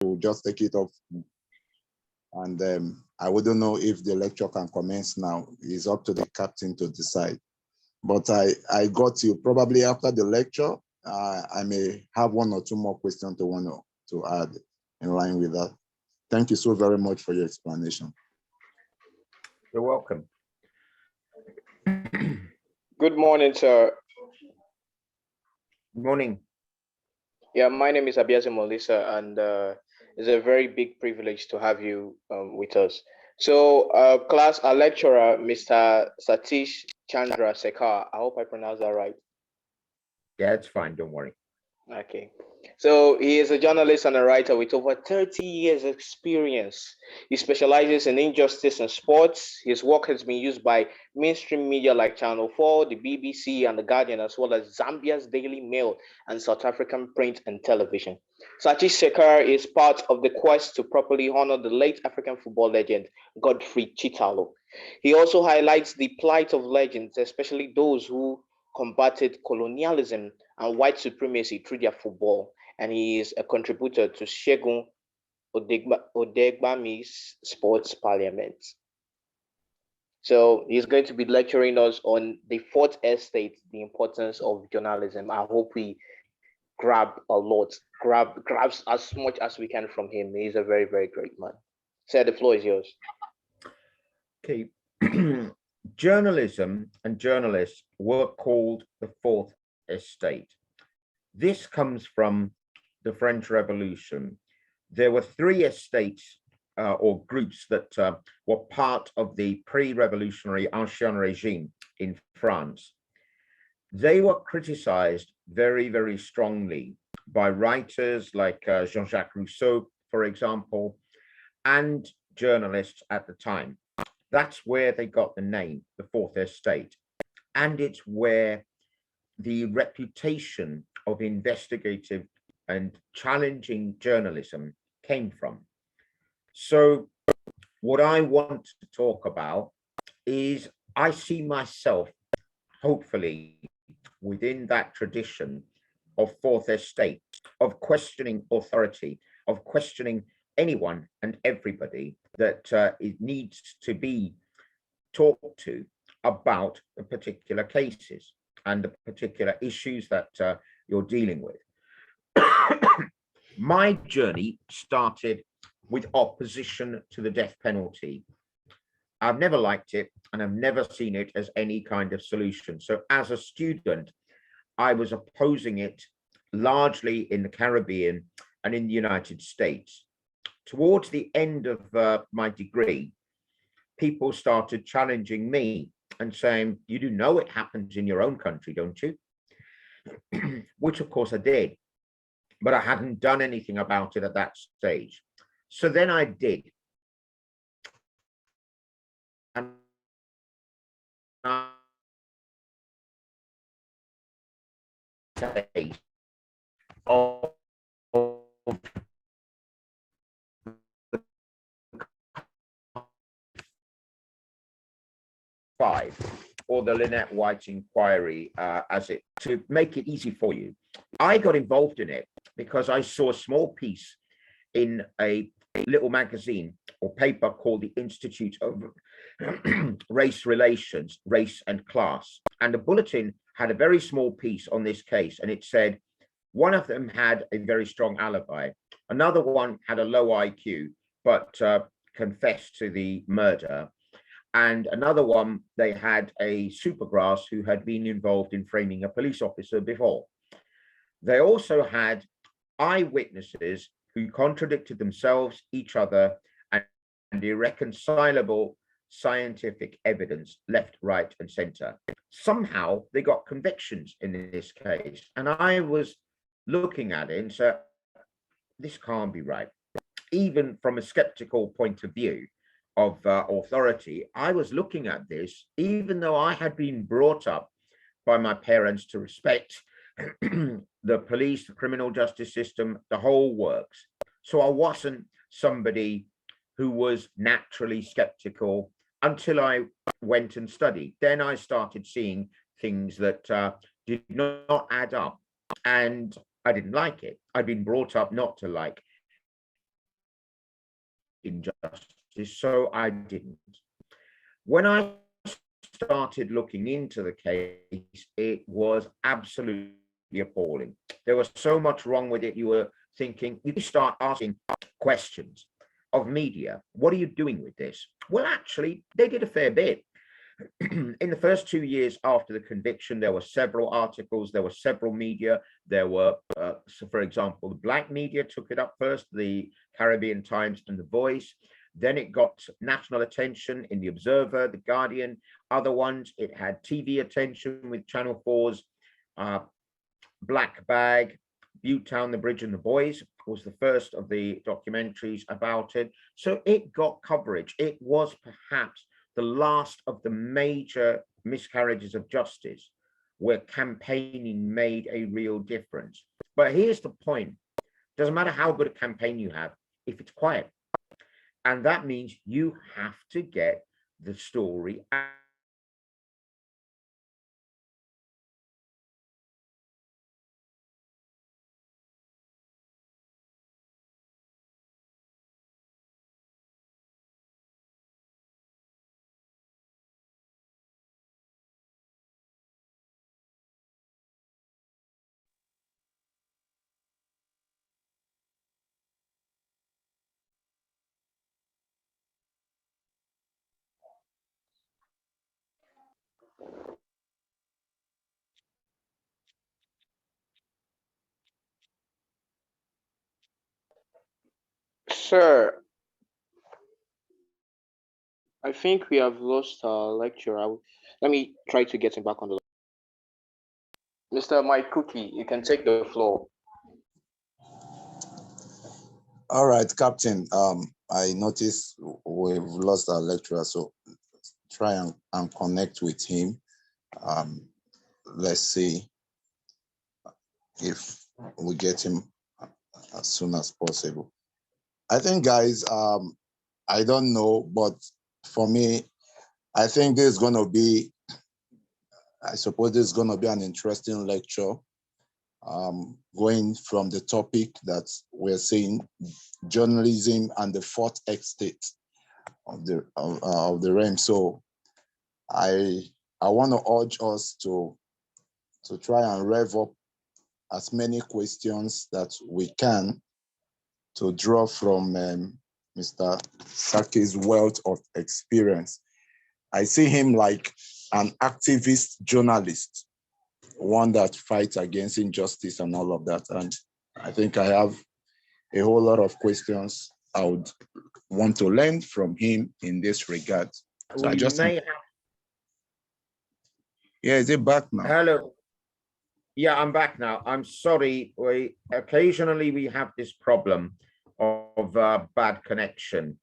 we'll just take it off. And I wouldn't know if the lecture can commence now. It's up to the captain to decide. But I got you. Probably after the lecture, I may have one or two more questions to add in line with that. Thank you so very much for your explanation. You're welcome. Good morning, sir. Good morning. Yeah, my name is Abiaze Molisa, and it's a very big privilege to have you with us. So, class, our lecturer, Mr. Satish Chandra Sekar, I hope I pronounced that right. Yeah, it's fine. Don't worry. Okay. So he is a journalist and a writer with over 30 years experience. He specializes in injustice and sports. His work has been used by mainstream media like Channel 4, the BBC, and The Guardian, as well as Zambia's Daily Mail and South African print and television. Satish Sekar is part of the quest to properly honor the late African football legend, Godfrey Chitanu. He also highlights the plight of legends, especially those who combated colonialism and white supremacy through their football, and he is a contributor to Segun Odegbami's Sports Parliament. So he's going to be lecturing us on the fourth estate, the importance of journalism. I hope we grab grabs as much as we can from him. He's a very, very great man. Sir, the floor is yours. Okay. Journalism and journalists were called the fourth estate. This comes from the French Revolution. There were three estates or groups that were part of the pre-revolutionary Ancien Regime in France. They were criticized very, very strongly by writers like Jean-Jacques Rousseau, for example, and journalists at the time. That's where they got the name, the Fourth Estate. And it's where the reputation of investigative and challenging journalism came from. So what I want to talk about is I see myself, hopefully, within that tradition of Fourth Estate, of questioning authority, of questioning anyone and everybody that it needs to be talked to about the particular cases and the particular issues that you're dealing with. My journey started with opposition to the death penalty. I've never liked it, and I've never seen it as any kind of solution. So as a student, I was opposing it largely in the Caribbean and in the United States. Towards the end of my degree, people started challenging me and saying, you do know it happens in your own country, don't you? Which of course I did, but I hadn't done anything about it at that stage. So then I did. And of five, or the Lynnette White inquiry, to make it easy for you. I got involved in it because I saw a small piece in a little magazine or paper called the Institute of Race Relations, Race and Class. And the bulletin had a very small piece on this case, and it said one of them had a very strong alibi. Another one had a low IQ, but confessed to the murder. And another one, they had a supergrass who had been involved in framing a police officer before. They also had eyewitnesses who contradicted themselves, each other, and irreconcilable scientific evidence left, right, and center. Somehow they got convictions in this case. And I was looking at it and said, this can't be right. Even from a skeptical point of view of authority, I was looking at this, even though I had been brought up by my parents to respect the police, the criminal justice system, the whole works. So I wasn't somebody who was naturally skeptical until I went and studied. Then I started seeing things that did not add up, and I didn't like it. I'd been brought up not to like injustice, so I didn't. When I started looking into the case, it was absolutely appalling. There was so much wrong with it. You were thinking, you start asking questions of media. What are you doing with this? Well, actually, they did a fair bit. In the first 2 years after the conviction, there were several articles, there were several media. There were, so for example, the black media took it up first, the Caribbean Times and The Voice. Then it got national attention in The Observer, The Guardian, other ones. It had TV attention with Channel 4's Black Bag, Buttetown, The Bridge and the Boys was the first of the documentaries about it. So it got coverage. It was perhaps the last of the major miscarriages of justice where campaigning made a real difference. But here's the point. Doesn't matter how good a campaign you have, if it's quiet. And that means you have to get the story out. Sir, I think we have lost our lecturer. Let me try to get him back on the line. Mr. Mike Cookie, you can take the floor. All right, Captain. I noticed we've lost our lecturer, so try and connect with him. Let's see if we get him as soon as possible. I think, guys, I don't know, but for me, I think this is going to be, I suppose this is going to be an interesting lecture, going from the topic that we're seeing, journalism and the fourth estate of the realm. So I want to urge us to try and rev up as many questions that we can to draw from Mr. Saki's wealth of experience. I see him like an activist journalist, one that fights against injustice and all of that. And I think I have a whole lot of questions I would want to learn from him in this regard. So yeah, is it back now? Hello. Yeah, I'm back now. I'm sorry. Occasionally we have this problem of bad connection.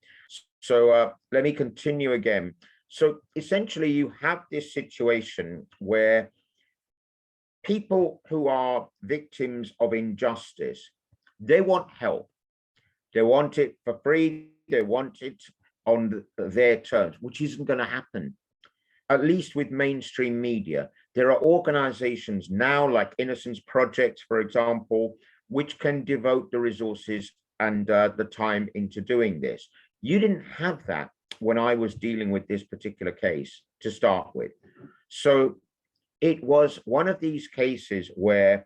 So let me continue again. So essentially you have this situation where people who are victims of injustice, they want help. They want it for free. They want it on their terms, which isn't going to happen. At least with mainstream media, there are organizations now like Innocence Project, for example, which can devote the resources and the time into doing this. You didn't have that when I was dealing with this particular case to start with. So it was one of these cases where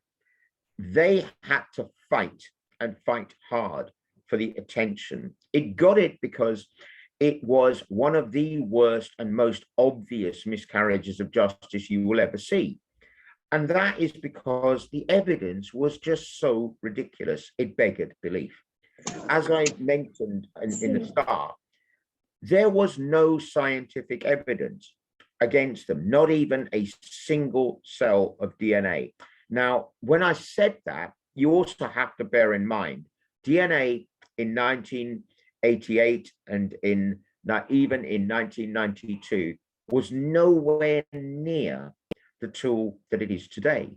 they had to fight and fight hard for the attention. It got it because it was one of the worst and most obvious miscarriages of justice you will ever see. And that is because the evidence was just so ridiculous. It begged belief. As I mentioned in the start, there was no scientific evidence against them, not even a single cell of DNA. Now, when I said that, you also have to bear in mind, DNA in 1988 and even in 1992 was nowhere near the tool that it is today.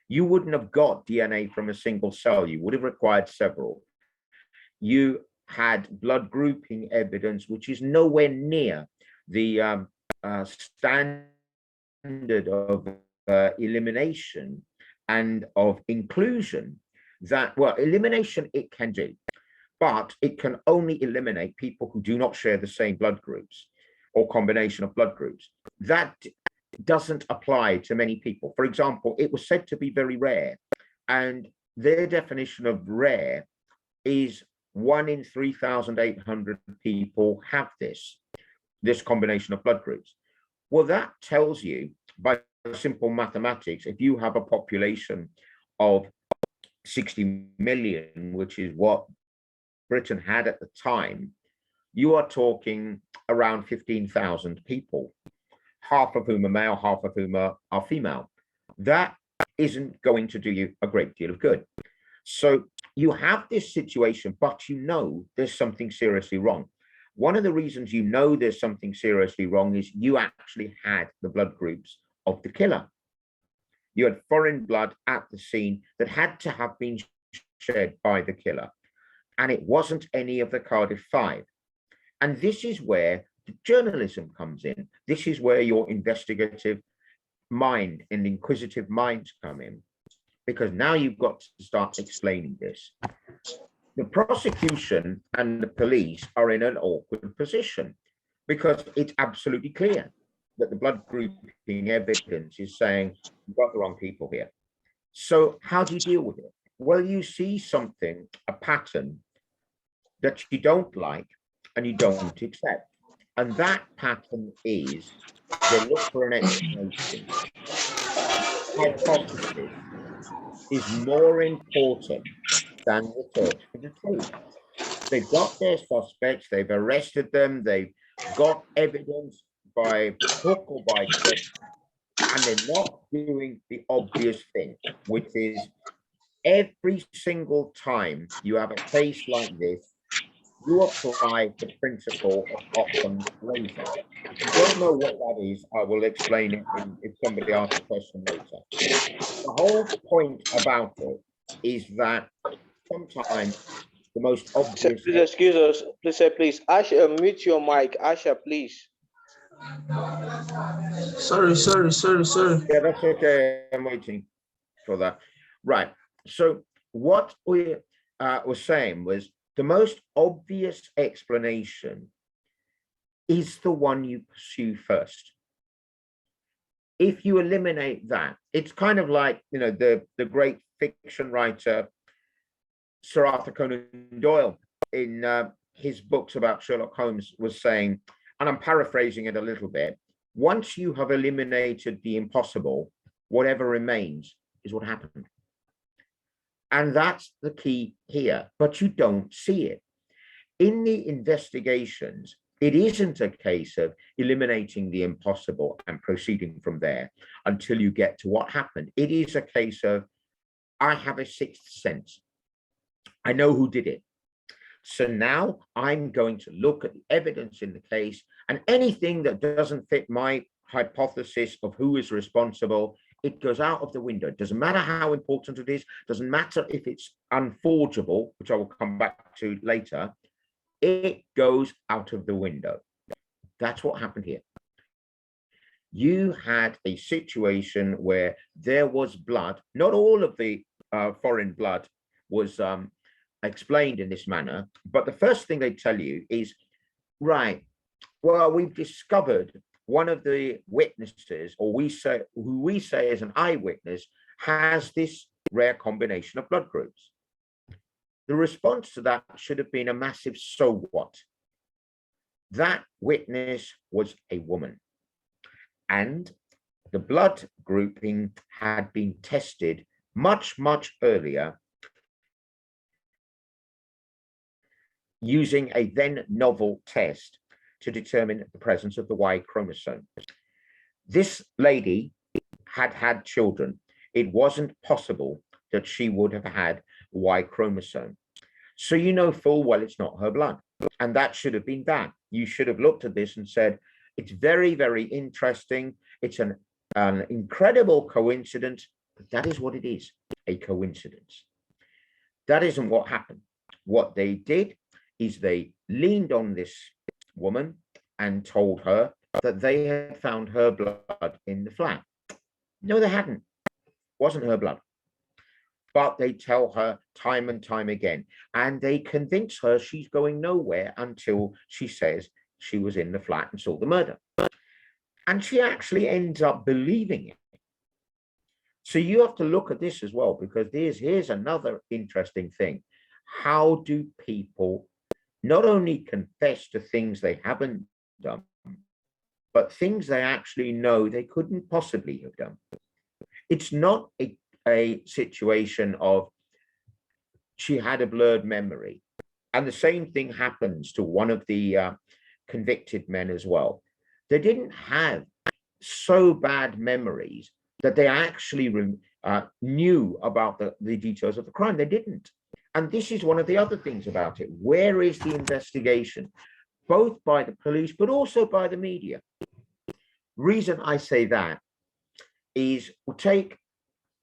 You wouldn't have got DNA from a single cell. You would have required several. You had blood grouping evidence, which is nowhere near the standard of elimination and of inclusion that, well, elimination it can do, but it can only eliminate people who do not share the same blood groups or combination of blood groups. That doesn't apply to many people. For example, it was said to be very rare, and their definition of rare is 1 in 3,800 people have this combination of blood groups. Well, that tells you by simple mathematics, if you have a population of 60 million, which is what Britain had at the time, you are talking around 15,000 people, half of whom are male, half of whom are female. That isn't going to do you a great deal of good. So you have this situation, but you know there's something seriously wrong. One of the reasons you know there's something seriously wrong is you actually had the blood groups of the killer. You had foreign blood at the scene that had to have been shed by the killer. And it wasn't any of the Cardiff Five. And this is where the journalism comes in. This is where your investigative mind and inquisitive minds come in, because now you've got to start explaining this. The prosecution and the police are in an awkward position because it's absolutely clear that the blood grouping evidence is saying you've got the wrong people here. So how do you deal with it? Well, you see something, a pattern that you don't like and you don't accept. And that pattern is they look for an explanation. Hypothesis is more important than the search for the truth. They've got their suspects, they've arrested them, they've got evidence by hook or by crook, and they're not doing the obvious thing, which is every single time you have a case like this, you apply the principle of Occam's razor. If you don't know what that is, I will explain it if somebody asks a question later. The whole point about it is that sometimes the most obvious... Please excuse us. Please say, please. Asha, mute your mic. Asha, please. Sorry. Yeah, that's okay. I'm waiting for that. Right. So what we were saying was the most obvious explanation is the one you pursue first. If you eliminate that, it's kind of like, you know, the great fiction writer Sir Arthur Conan Doyle in his books about Sherlock Holmes was saying, and I'm paraphrasing it a little bit, once you have eliminated the impossible, whatever remains is what happened. And that's the key here, but you don't see it. In the investigations, it isn't a case of eliminating the impossible and proceeding from there until you get to what happened. It is a case of, I have a sixth sense. I know who did it. So now I'm going to look at the evidence in the case, and anything that doesn't fit my hypothesis of who is responsible, it goes out of the window. It doesn't matter how important it is, doesn't matter if it's unforgeable, which I will come back to later, it goes out of the window. That's what happened here. You had a situation where there was blood. Not all of the foreign blood was explained in this manner, but the first thing they tell you is, right, well, we've discovered one of the witnesses, or who we say is an eyewitness, has this rare combination of blood groups. The response to that should have been a massive so what? That witness was a woman, and the blood grouping had been tested much earlier using a then novel test to determine the presence of the Y chromosome. This lady had had children. It wasn't possible that she would have had Y chromosome. So you know full well it's not her blood. And that should have been that. You should have looked at this and said, it's very, very interesting. It's an incredible coincidence, but that is what it is, a coincidence. That isn't what happened. What they did is they leaned on this woman and told her that they had found her blood in the flat. No, they hadn't. It wasn't her blood. but they tell her time and time again, and they convince her she's going nowhere until she says she was in the flat and saw the murder. And she actually ends up believing it. So you have to look at this as well, because here's another interesting thing. How do people not only confess to things they haven't done, but things they actually know they couldn't possibly have done? It's not a situation of she had a blurred memory. And the same thing happens to one of the convicted men as well. They didn't have so bad memories that they actually knew about the details of the crime. They didn't. And this is one of the other things about it. Where is the investigation, both by the police, but also by the media? Reason I say that is, we'll take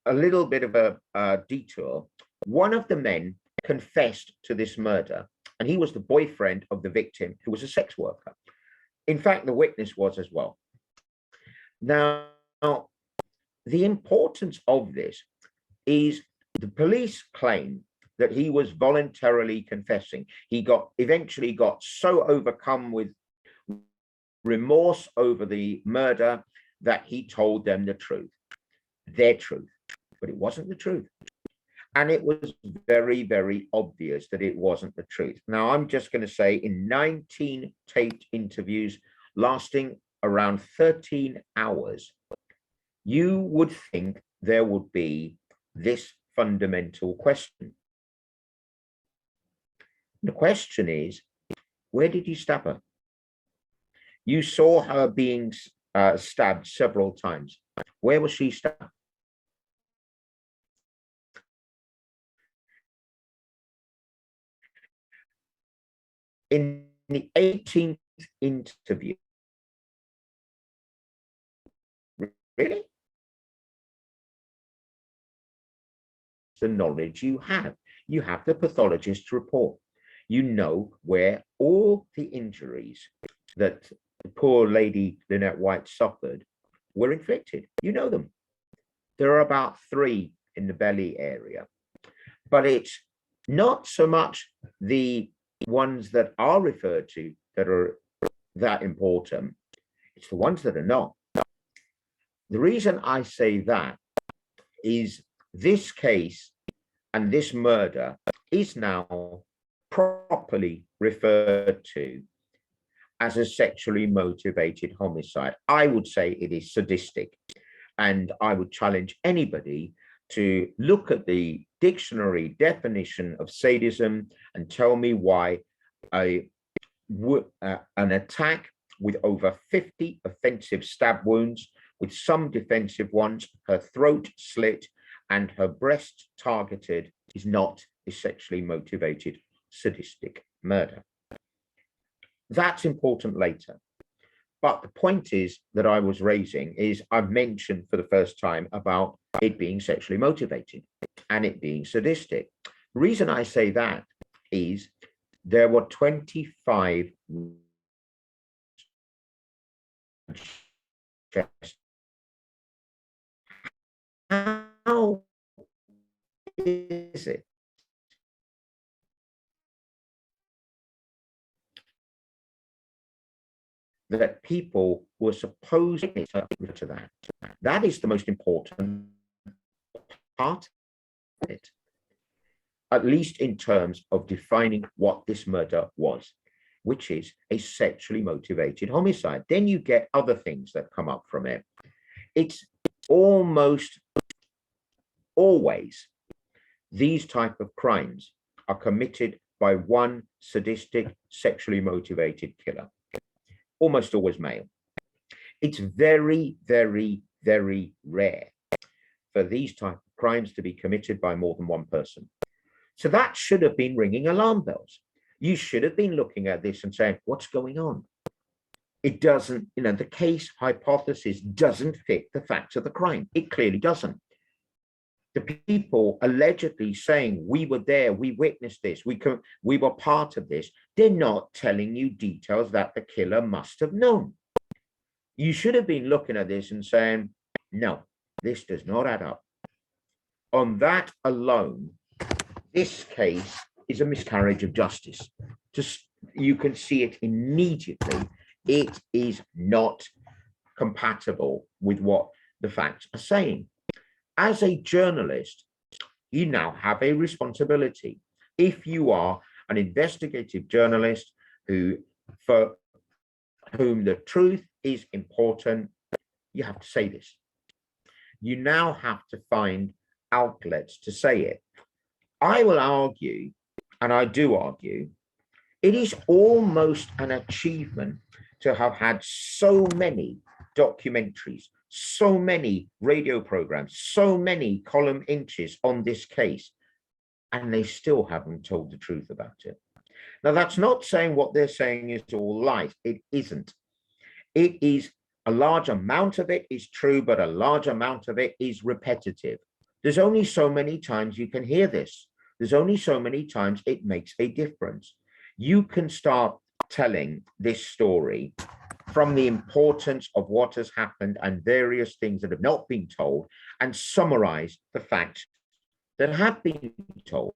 a little bit of a detour. One of the men confessed to this murder, and he was the boyfriend of the victim, who was a sex worker. In fact, the witness was as well. Now, the importance of this is the police claim that he was voluntarily confessing. He eventually got so overcome with remorse over the murder that he told them the truth, their truth, but it wasn't the truth. And it was very, very obvious that it wasn't the truth. Now, I'm just going to say, in 19 taped interviews lasting around 13 hours, you would think there would be this fundamental question. The question is, where did you stab her? You saw her being stabbed several times. Where was she stabbed? In the 18th interview. Really? The knowledge you have. You have the pathologist's report. You know where all the injuries that the poor lady Lynnette White suffered were inflicted. You know them. There are about 3 in the belly area. But it's not so much the ones that are referred to that are that important. It's the ones that are not. The reason I say that is this case and this murder is now properly referred to as a sexually motivated homicide. I would say it is sadistic, and I would challenge anybody to look at the dictionary definition of sadism and tell me why an attack with over 50 offensive stab wounds, with some defensive ones, her throat slit and her breast targeted, is not a sexually motivated sadistic murder. That's important later. But the point is that I was raising is I've mentioned for the first time about it being sexually motivated and it being sadistic. The reason I say that is there were 25 how is it that people were supposed to that? That is the most important part of it, at least in terms of defining what this murder was, which is a sexually motivated homicide. Then you get other things that come up from it. It's almost always these type of crimes are committed by one sadistic, sexually motivated killer, almost always male. It's very, very, very rare for these type of crimes to be committed by more than one person. So that should have been ringing alarm bells. You should have been looking at this and saying, what's going on? It doesn't, the case hypothesis doesn't fit the facts of the crime. It clearly doesn't. The people allegedly saying, we were there, we witnessed this, we were part of this, they're not telling you details that the killer must have known. You should have been looking at this and saying, no, this does not add up. on that alone, this case is a miscarriage of justice. Just, you can see it immediately. It is not compatible with what the facts are saying. As a journalist, you now have a responsibility. If you are an investigative journalist for whom the truth is important, you have to say this. You now have to find outlets to say it. I will argue, and I do argue, it is almost an achievement to have had so many documentaries, so many radio programs, so many column inches on this case, and they still haven't told the truth about it. Now, that's not saying what they're saying is all lies. It isn't. It is, a large amount of it is true, but a large amount of it is repetitive. There's only so many times you can hear this. There's only so many times it makes a difference. You can start telling this story from the importance of what has happened and various things that have not been told, and summarize the facts that have been told.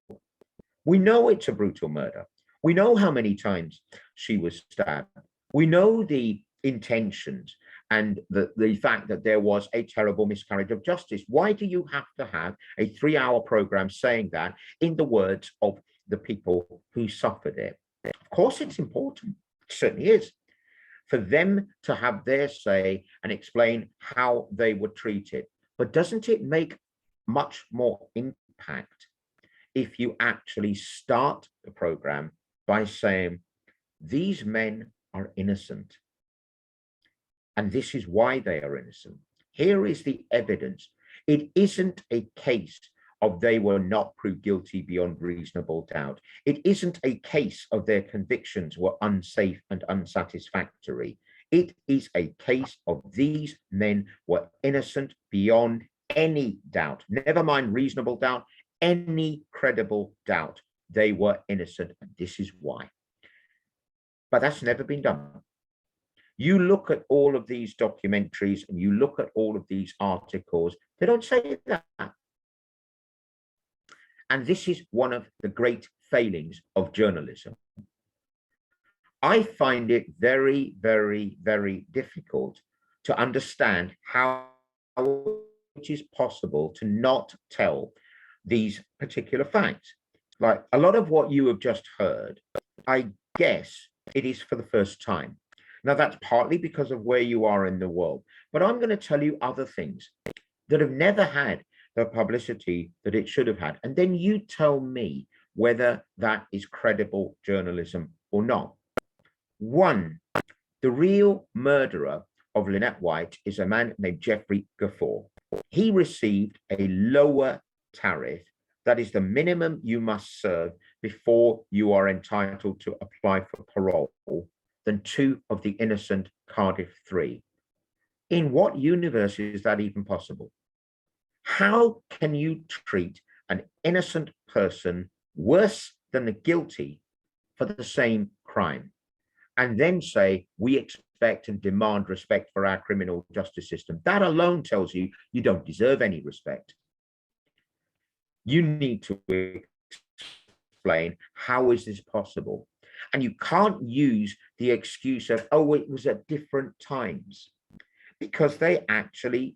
We know it's a brutal murder. We know how many times she was stabbed. We know the intentions and the fact that there was a terrible miscarriage of justice. Why do you have to have a 3-hour program saying that in the words of the people who suffered it? Of course, it's important. It certainly is. For them to have their say and explain how they were treated. But doesn't it make much more impact if you actually start the program by saying, these men are innocent, and this is why they are innocent. Here is the evidence. It isn't a case of they were not proved guilty beyond reasonable doubt. It isn't a case of their convictions were unsafe and unsatisfactory. It is a case of these men were innocent beyond any doubt, never mind reasonable doubt, any credible doubt. They were innocent, and this is why. But that's never been done. You look at all of these documentaries and you look at all of these articles, they don't say that. And this is one of the great failings of journalism. I find it very, very, very difficult to understand how it is possible to not tell these particular facts. Like a lot of what you have just heard, I guess it is for the first time. Now, that's partly because of where you are in the world, but I'm going to tell you other things that have never had the publicity that it should have had. And then you tell me whether that is credible journalism or not. One, the real murderer of Lynnette White is a man named Jeffrey Gafford. He received a lower tariff, that is the minimum you must serve before you are entitled to apply for parole, than 2 of the innocent Cardiff 3. In what universe is that even possible? How can you treat an innocent person worse than the guilty for the same crime, and then say, we expect and demand respect for our criminal justice system? That alone tells you you don't deserve any respect. You need to explain, how is this possible? And you can't use the excuse of, oh, it was at different times, because they actually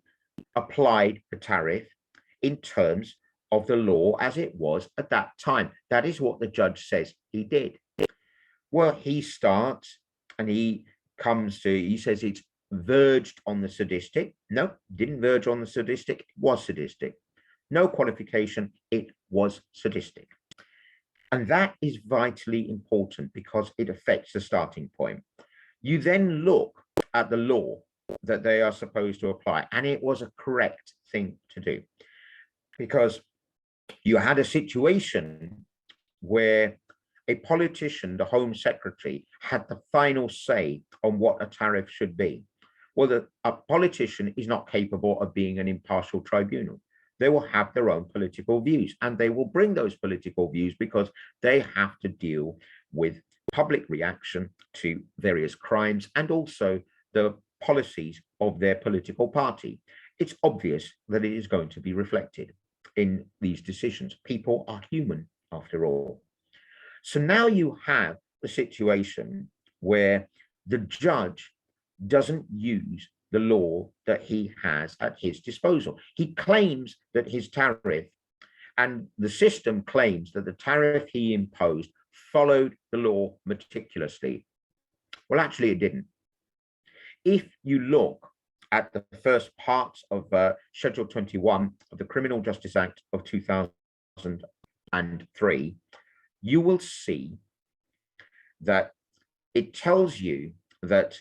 applied the tariff in terms of the law as it was at that time. That is what the judge says he did. Well, he starts and he says it's verged on the sadistic. No, didn't verge on the sadistic, it was sadistic. No qualification, it was sadistic. And that is vitally important because it affects the starting point. You then look at the law that they are supposed to apply, and it was a correct thing to do, because you had a situation where a politician, the Home Secretary, had the final say on what a tariff should be. Well, a politician is not capable of being an impartial tribunal. They will have their own political views, and they will bring those political views because they have to deal with public reaction to various crimes and also the policies of their political party. It's obvious that it is going to be reflected. in these decisions. People are human, after all. So now you have the situation where the judge doesn't use the law that he has at his disposal. He claims that his tariff, and the system claims that the tariff he imposed followed the law meticulously. Well, actually, it didn't. If you look at the first part of Schedule 21 of the Criminal Justice Act of 2003, you will see that it tells you that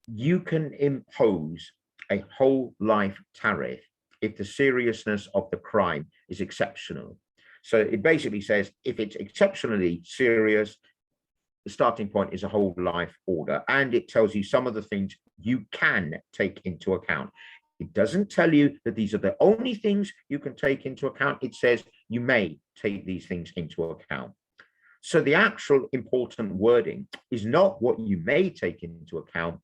you can impose a whole life tariff if the seriousness of the crime is exceptional. So it basically says if it's exceptionally serious, the starting point is a whole life order, and it tells you some of the things you can take into account. It doesn't tell you that these are the only things you can take into account. It says you may take these things into account. So the actual important wording is not what you may take into account.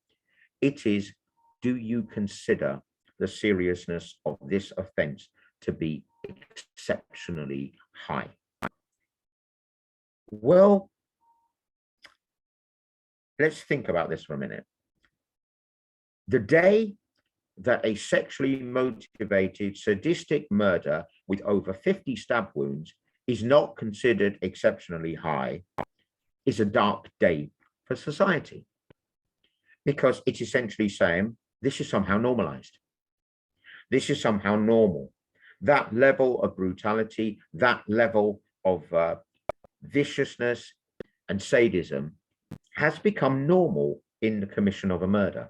It is, do you consider the seriousness of this offense to be exceptionally high? Well, let's think about this for a minute. The day that a sexually motivated sadistic murder with over 50 stab wounds is not considered exceptionally high is a dark day for society, because it's essentially saying this is somehow normalized. This is somehow normal. That level of brutality, that level of viciousness and sadism has become normal in the commission of a murder.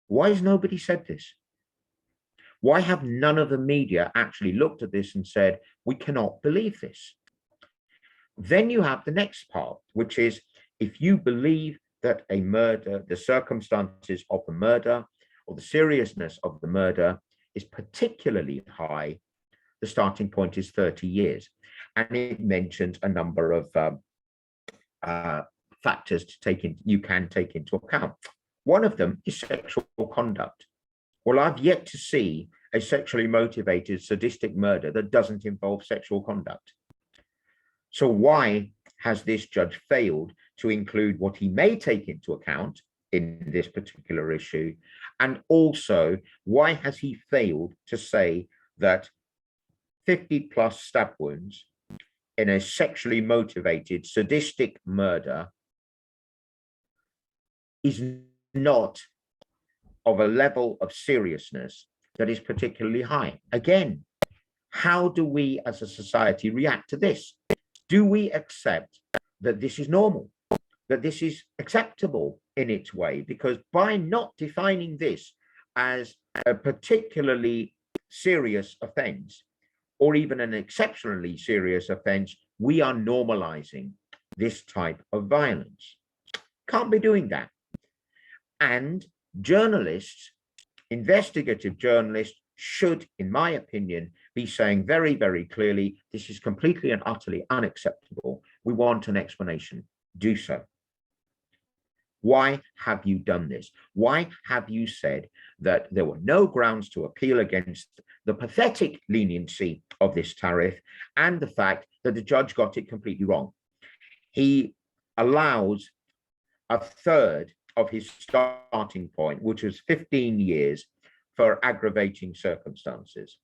Why has nobody said this? Why have none of the media actually looked at this and said, we cannot believe this? Then you have the next part, which is if you believe that a murder, the circumstances of the murder or the seriousness of the murder is particularly high, the starting point is 30 years. And it mentions a number of factors to take in, you can take into account. One of them is sexual conduct. Well, I've yet to see a sexually motivated sadistic murder that doesn't involve sexual conduct. So why has this judge failed to include what he may take into account in this particular issue? And also, why has he failed to say that 50 plus stab wounds in a sexually motivated sadistic murder is not of a level of seriousness that is particularly high? Again, how do we as a society react to this? Do we accept that this is normal, that this is acceptable in its way? Because by not defining this as a particularly serious offense, or even an exceptionally serious offense, we are normalizing this type of violence. Can't be doing that. And journalists, investigative journalists, should, in my opinion, be saying very, very clearly, this is completely and utterly unacceptable. We want an explanation. Do so. Why have you done this? Why have you said that there were no grounds to appeal against the pathetic leniency of this tariff and the fact that the judge got it completely wrong? He allows a third of his starting point, which was 15 years, for aggravating circumstances.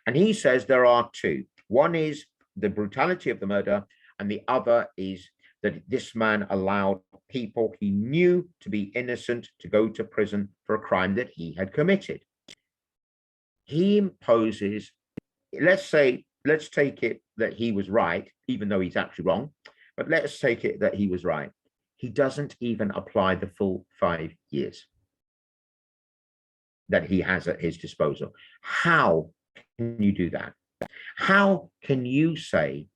And he says there are two. One is the brutality of the murder, and the other is that this man allowed people he knew to be innocent to go to prison for a crime that he had committed. He imposes, let's take it that he was right, even though he's actually wrong, but let's take it that he was right. He doesn't even apply the full 5 years that he has at his disposal. How can you do that? How can you say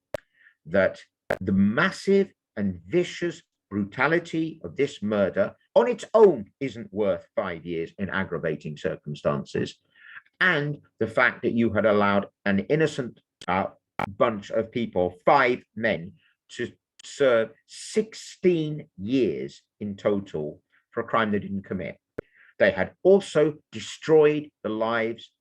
that the massive and vicious brutality of this murder on its own isn't worth 5 years in aggravating circumstances, and the fact that you had allowed an innocent bunch of people, 5 men, to serve 16 years in total for a crime they didn't commit? They had also destroyed the lives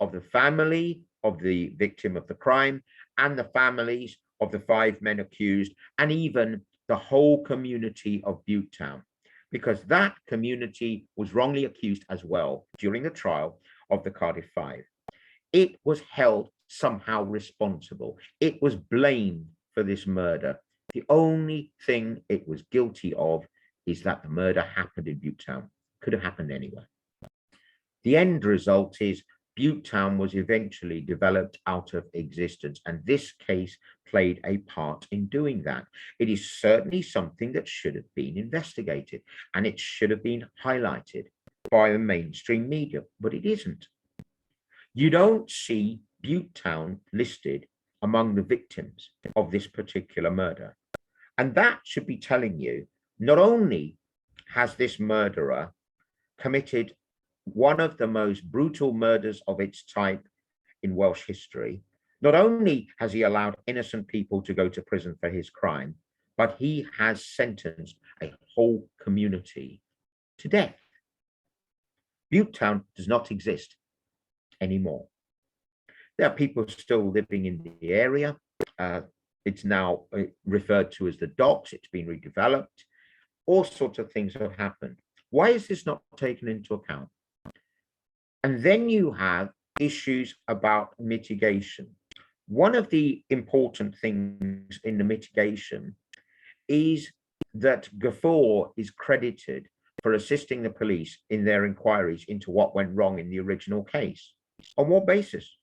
of the family of the victim of the crime and the families of the 5 men accused, and even the whole community of Buttetown, because that community was wrongly accused as well during the trial of the Cardiff 5. It was held somehow responsible. It was blamed for this murder. The only thing it was guilty of is that the murder happened in Buttetown. Could have happened anywhere. The end result is Buttetown was eventually developed out of existence, and this case played a part in doing that. It is certainly something that should have been investigated, and it should have been highlighted by the mainstream media, but it isn't. You don't see Buttetown listed among the victims of this particular murder. And that should be telling you, not only has this murderer committed one of the most brutal murders of its type in Welsh history, not only has he allowed innocent people to go to prison for his crime, but he has sentenced a whole community to death. Buttetown does not exist anymore. There are people still living in the area. It's now referred to as the docks. It's been redeveloped. All sorts of things have happened. Why is this not taken into account? And then you have issues about mitigation. One of the important things in the mitigation is that Godfrey is credited for assisting the police in their inquiries into what went wrong in the original case. On what basis?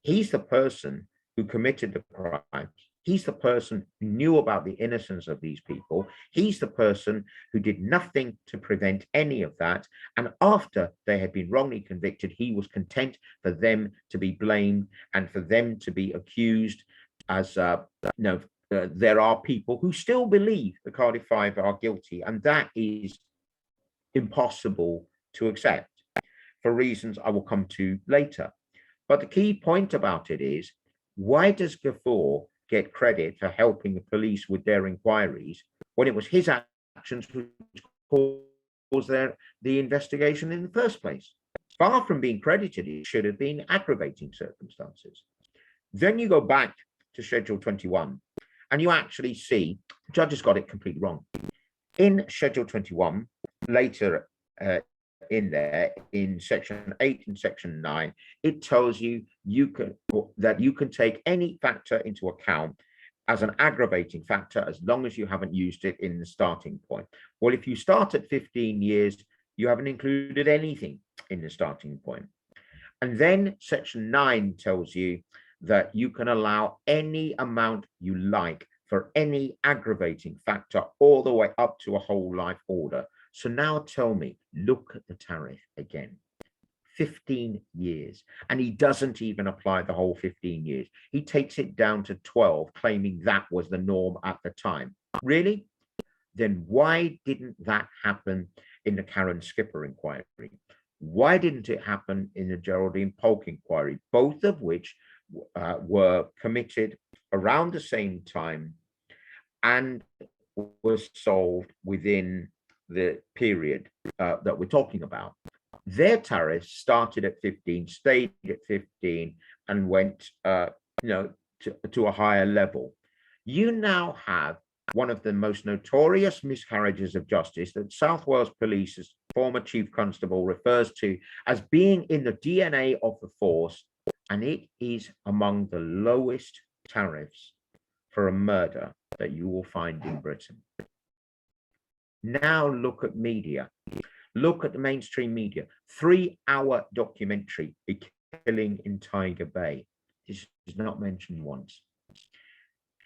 He's the person who committed the crime. He's the person who knew about the innocence of these people. He's the person who did nothing to prevent any of that. And after they had been wrongly convicted, he was content for them to be blamed and for them to be accused as, there are people who still believe the Cardiff 5 are guilty, and that is impossible to accept for reasons I will come to later. But the key point about it is, why does Godfrey get credit for helping the police with their inquiries when it was his actions which caused the investigation in the first place? Far from being credited, it should have been aggravating circumstances. Then you go back to Schedule 21, and you actually see the judge has got it completely wrong. In Schedule 21, later in there, in Section 8 and Section 9, it tells you that you can take any factor into account as an aggravating factor as long as you haven't used it in the starting point. Well, if you start at 15 years, you haven't included anything in the starting point. And then Section 9 tells you that you can allow any amount you like for any aggravating factor all the way up to a whole life order. So now tell me, look at the tariff again. 15 years. And he doesn't even apply the whole 15 years. He takes it down to 12, claiming that was the norm at the time. Really? Then why didn't that happen in the Karen Skipper inquiry? Why didn't it happen in the Geraldine Polk inquiry? Both of which were committed around the same time and was solved within the period that we're talking about. Their tariffs started at 15, stayed at 15, and went to a higher level. You now have one of the most notorious miscarriages of justice that South Wales Police's former Chief Constable refers to as being in the DNA of the force, and it is among the lowest tariffs for a murder that you will find in Britain. Now look at media. Look at the mainstream media. 3-hour documentary, A Killing in Tiger Bay. This is not mentioned once.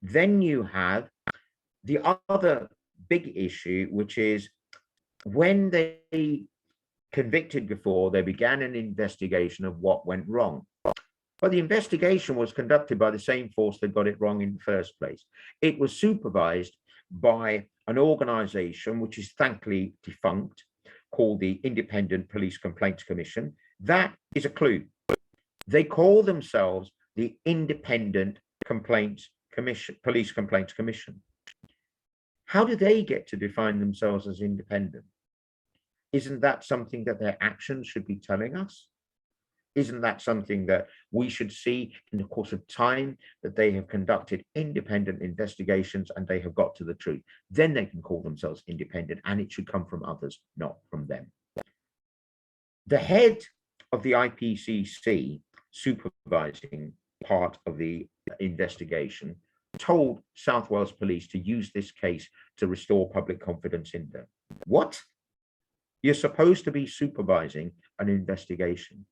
Then you have the other big issue, which is when they convicted before, they began an investigation of what went wrong. But the investigation was conducted by the same force that got it wrong in the first place. It was supervised by an organization which is thankfully defunct, called the Independent Police Complaints Commission. That is a clue. They call themselves the Independent Complaints Commission, Police Complaints Commission. How do they get to define themselves as independent? Isn't that something that their actions should be telling us? Isn't that something that we should see in the course of time, that they have conducted independent investigations and they have got to the truth? Then they can call themselves independent, and it should come from others, not from them. The head of the IPCC supervising part of the investigation told South Wales Police to use this case to restore public confidence in them. What? You're supposed to be supervising an investigation.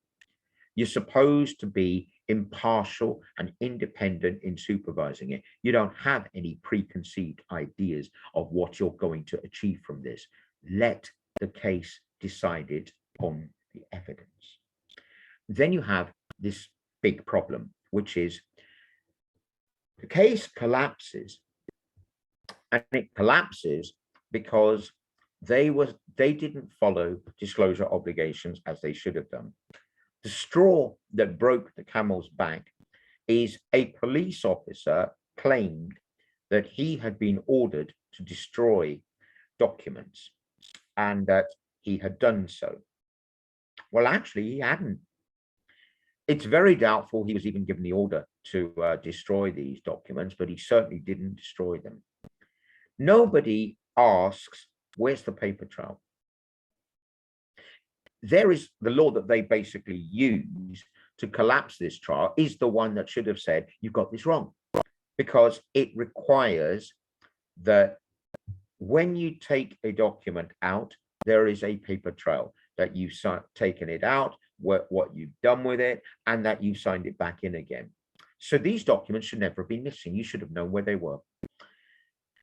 You're supposed to be impartial and independent in supervising it. You don't have any preconceived ideas of what you're going to achieve from this. Let the case decided on the evidence. Then you have this big problem, which is the case collapses, and it collapses because they didn't follow disclosure obligations as they should have done. The straw that broke the camel's back is a police officer claimed that he had been ordered to destroy documents and that he had done so. Well, actually, he hadn't. It's very doubtful he was even given the order to destroy these documents, but he certainly didn't destroy them. Nobody asks, where's the paper trail? There is the law that they basically use to collapse this trial is the one that should have said, you've got this wrong, because it requires that when you take a document out, there is a paper trail that you've taken it out, what you've done with it, and that you signed it back in again. So these documents should never have been missing. You should have known where they were.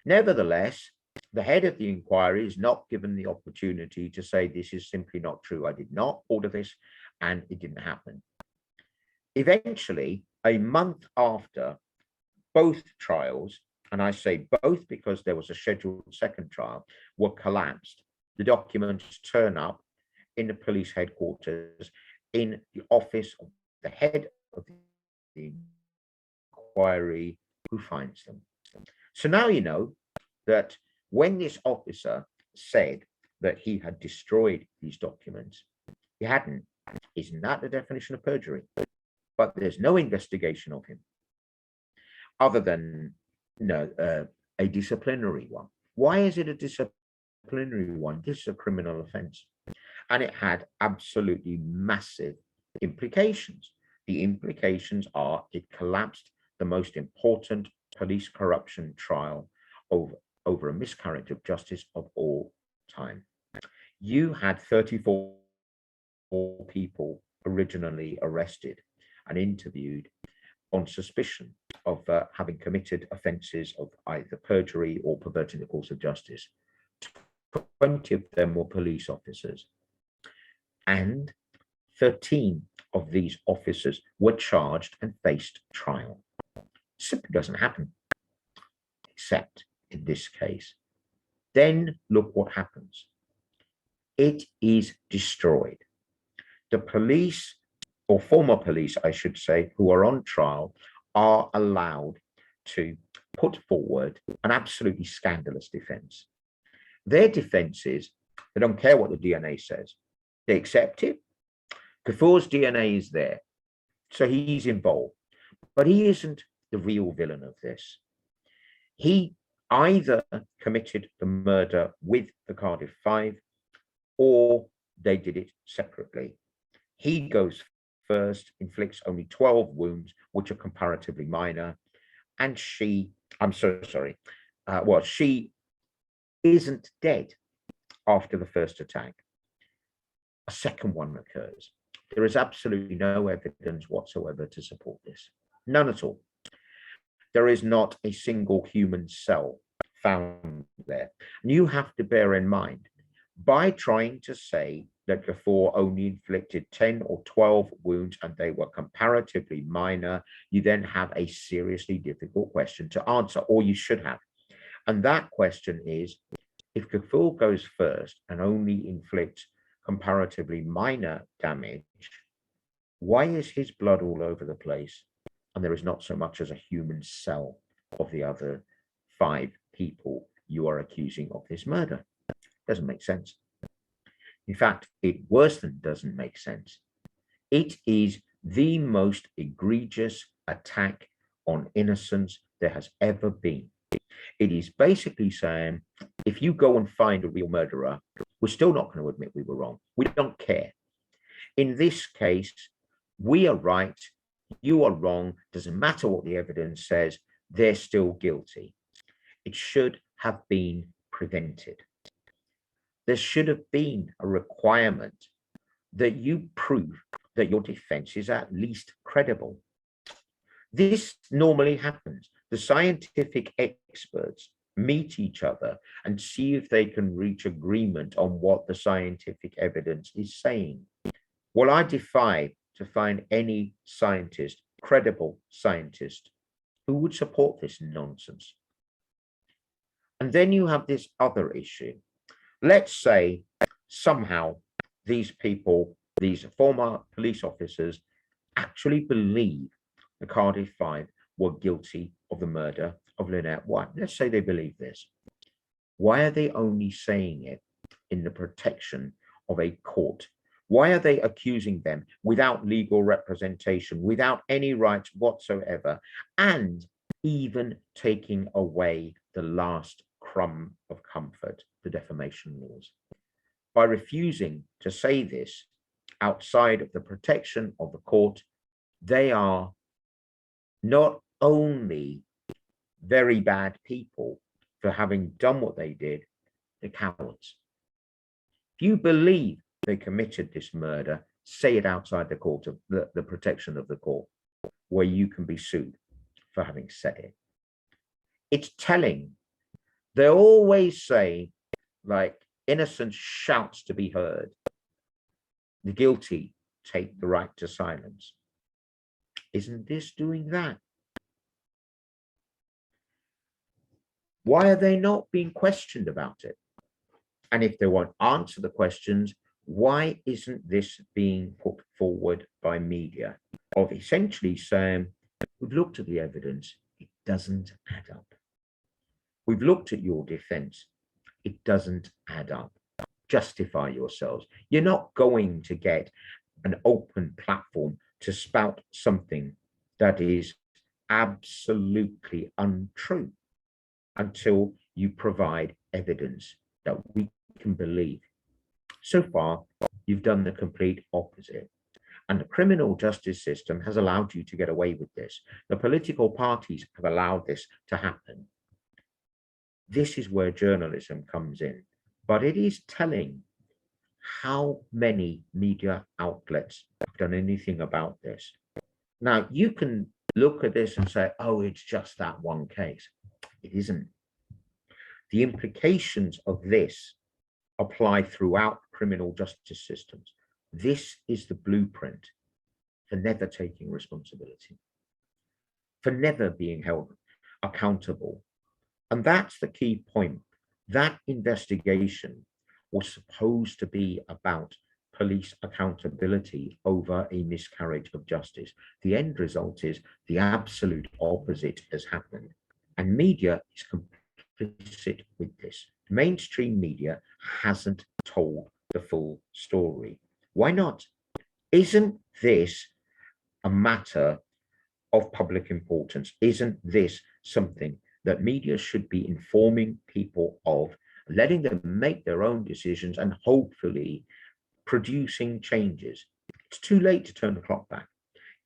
Nevertheless, the head of the inquiry is not given the opportunity to say, this is simply not true. I did not order this, and it didn't happen. Eventually, a month after both trials, and I say both because there was a scheduled second trial, were collapsed, the documents turn up in the police headquarters in the office of the head of the inquiry, who finds them. So now you know that when this officer said that he had destroyed these documents, he hadn't. Isn't that the definition of perjury? But there's no investigation of him other than a disciplinary one. Why is it a disciplinary one? This is a criminal offense. And it had absolutely massive implications. The implications are it collapsed the most important police corruption trial over a miscarriage of justice of all time. You had 34 people originally arrested and interviewed on suspicion of having committed offences of either perjury or perverting the course of justice. 20 of them were police officers, and 13 of these officers were charged and faced trial. It simply doesn't happen, except in this case. Then look what happens. It is destroyed. The police, or former police, I should say, who are on trial are allowed to put forward an absolutely scandalous defense. Their defense is they don't care what the DNA says. They accept it. Kafur's DNA is there, so he's involved. But he isn't the real villain of this. He either committed the murder with the Cardiff Five, or they did it separately. He goes first, inflicts only 12 wounds, which are comparatively minor, and she isn't dead after the first attack. A second one occurs. There is absolutely no evidence whatsoever to support this. None at all. There is not a single human cell found there. And you have to bear in mind, by trying to say that Gafour only inflicted 10 or 12 wounds and they were comparatively minor, you then have a seriously difficult question to answer, or you should have. And that question is, if Gafour goes first and only inflicts comparatively minor damage, why is his blood all over the place and there is not so much as a human cell of the other 5 people you are accusing of this murder? Doesn't make sense. In fact, it worse than doesn't make sense. It is the most egregious attack on innocence there has ever been. It is basically saying, if you go and find a real murderer, we're still not going to admit we were wrong. We don't care. In this case, we are right, you are wrong, doesn't matter what the evidence says, they're still guilty. It should have been prevented. There should have been a requirement that you prove that your defense is at least credible. This normally happens. The scientific experts meet each other and see if they can reach agreement on what the scientific evidence is saying. Well, I defy to find any scientist, credible scientist, who would support this nonsense. And then you have this other issue. Let's say somehow these people, these former police officers, actually believe the Cardiff Five were guilty of the murder of Lynnette White. Let's say they believe this. Why are they only saying it in the protection of a court? Why are they accusing them without legal representation, without any rights whatsoever, and even taking away the last crumb of comfort, the defamation laws? By refusing to say this outside of the protection of the court, they are not only very bad people for having done what they did, they're cowards. If you believe they committed this murder, say it outside the court of the protection of the court, where you can be sued for having said it. It's telling. They always say, like, innocence shouts to be heard. The guilty take the right to silence. Isn't this doing that? Why are they not being questioned about it? And if they won't answer the questions, why isn't this being put forward by media of essentially saying, we've looked at the evidence, it doesn't add up. We've looked at your defense, it doesn't add up. Justify yourselves. You're not going to get an open platform to spout something that is absolutely untrue until you provide evidence that we can believe. So far, you've done the complete opposite. And the criminal justice system has allowed you to get away with this. The political parties have allowed this to happen. This is where journalism comes in. But it is telling how many media outlets have done anything about this. Now, you can look at this and say, oh, it's just that one case. It isn't. The implications of this apply throughout criminal justice systems. This is the blueprint for never taking responsibility, for never being held accountable. And that's the key point. That investigation was supposed to be about police accountability over a miscarriage of justice. The end result is the absolute opposite has happened. And media is complicit with this. Mainstream media hasn't told the full story. Why not? Isn't this a matter of public importance? Isn't this something that media should be informing people of, letting them make their own decisions and hopefully producing changes? It's too late to turn the clock back.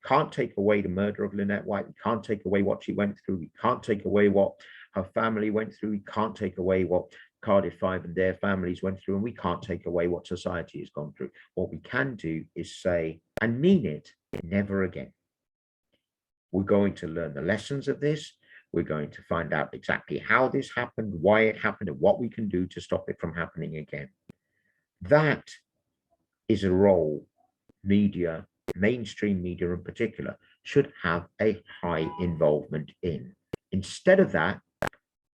Can't take away the murder of Lynnette White. We can't take away what she went through. We can't take away what her family went through. We can't take away what Cardiff Five and their families went through. And we can't take away what society has gone through. What we can do is say, and mean it, never again. We're going to learn the lessons of this. We're going to find out exactly how this happened, why it happened, and what we can do to stop it from happening again. That is a role media, mainstream media in particular, should have a high involvement in. Instead of that,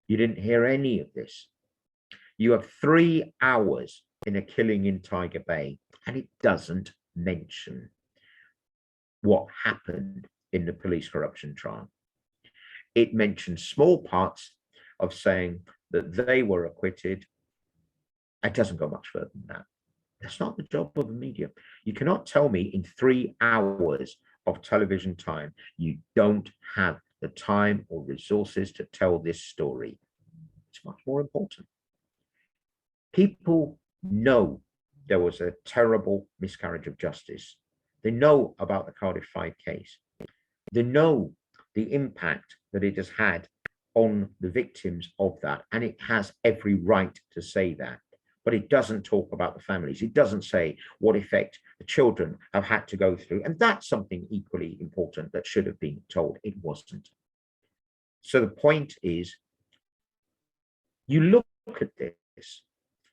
you didn't hear any of this. You have 3 hours in a killing in Tiger Bay, and it doesn't mention what happened in the police corruption trial. It mentions small parts of saying that they were acquitted. It doesn't go much further than that. That's not the job of the media. You cannot tell me in 3 hours of television time, you don't have the time or resources to tell this story. It's much more important. People know there was a terrible miscarriage of justice. They know about the Cardiff 5 case. They know the impact that it has had on the victims of that, and it has every right to say that. But it doesn't talk about the families. It doesn't say what effect the children have had to go through. And that's something equally important that should have been told. It wasn't. So the point is, you look at this,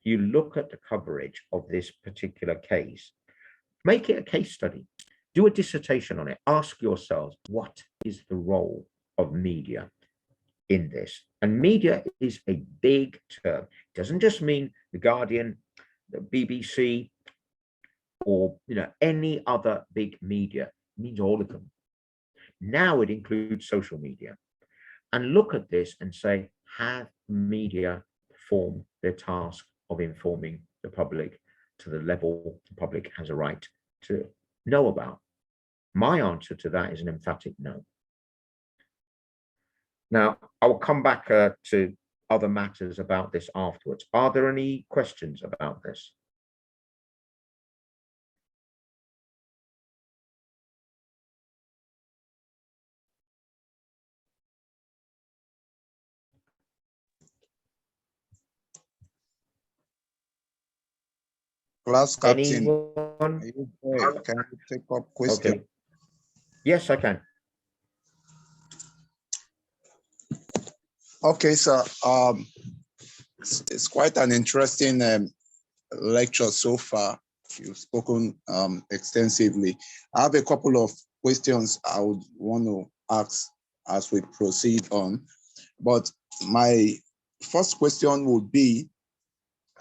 you look at the coverage of this particular case, make it a case study, do a dissertation on it, ask yourselves, what is the role of media in this? And media is a big term. It doesn't just mean the Guardian, the BBC, or any other big media. It means all of them. Now it includes social media. And look at this and say, have media performed their task of informing the public to the level the public has a right to know about? My answer to that is an emphatic no. Now, I will come back to other matters about this afterwards. Are there any questions about this? Class captain, Anyone? can you take up question? Okay. Yes, I can. Okay, so it's quite an interesting lecture so far. You've spoken extensively. I have a couple of questions I would want to ask as we proceed on. But my first question would be,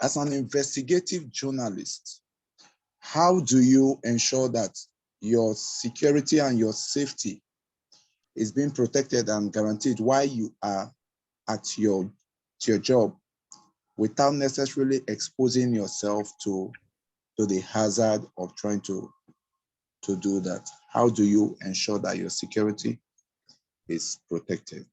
as an investigative journalist, how do you ensure that your security and your safety is being protected and guaranteed while you are at your job, without necessarily exposing yourself to the hazard of trying to do that? How do you ensure that your security is protected?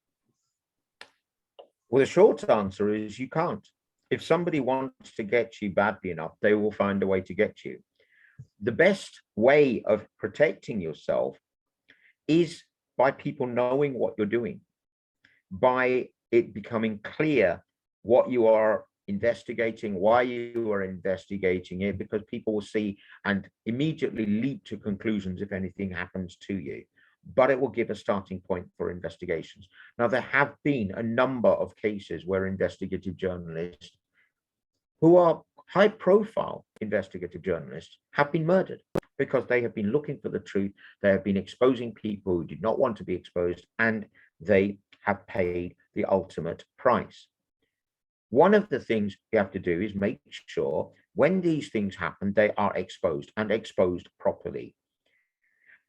Well, the short answer is you can't. If somebody wants to get you badly enough, they will find a way to get you. The best way of protecting yourself is by people knowing what you're doing, by it becoming clear what you are investigating, why you are investigating it, because people will see and immediately leap to conclusions if anything happens to you. But it will give a starting point for investigations. Now, there have been a number of cases where investigative journalists who are high-profile investigative journalists have been murdered because they have been looking for the truth. They have been exposing people who did not want to be exposed, and they have paid the ultimate price. One of the things you have to do is make sure when these things happen, they are exposed and exposed properly,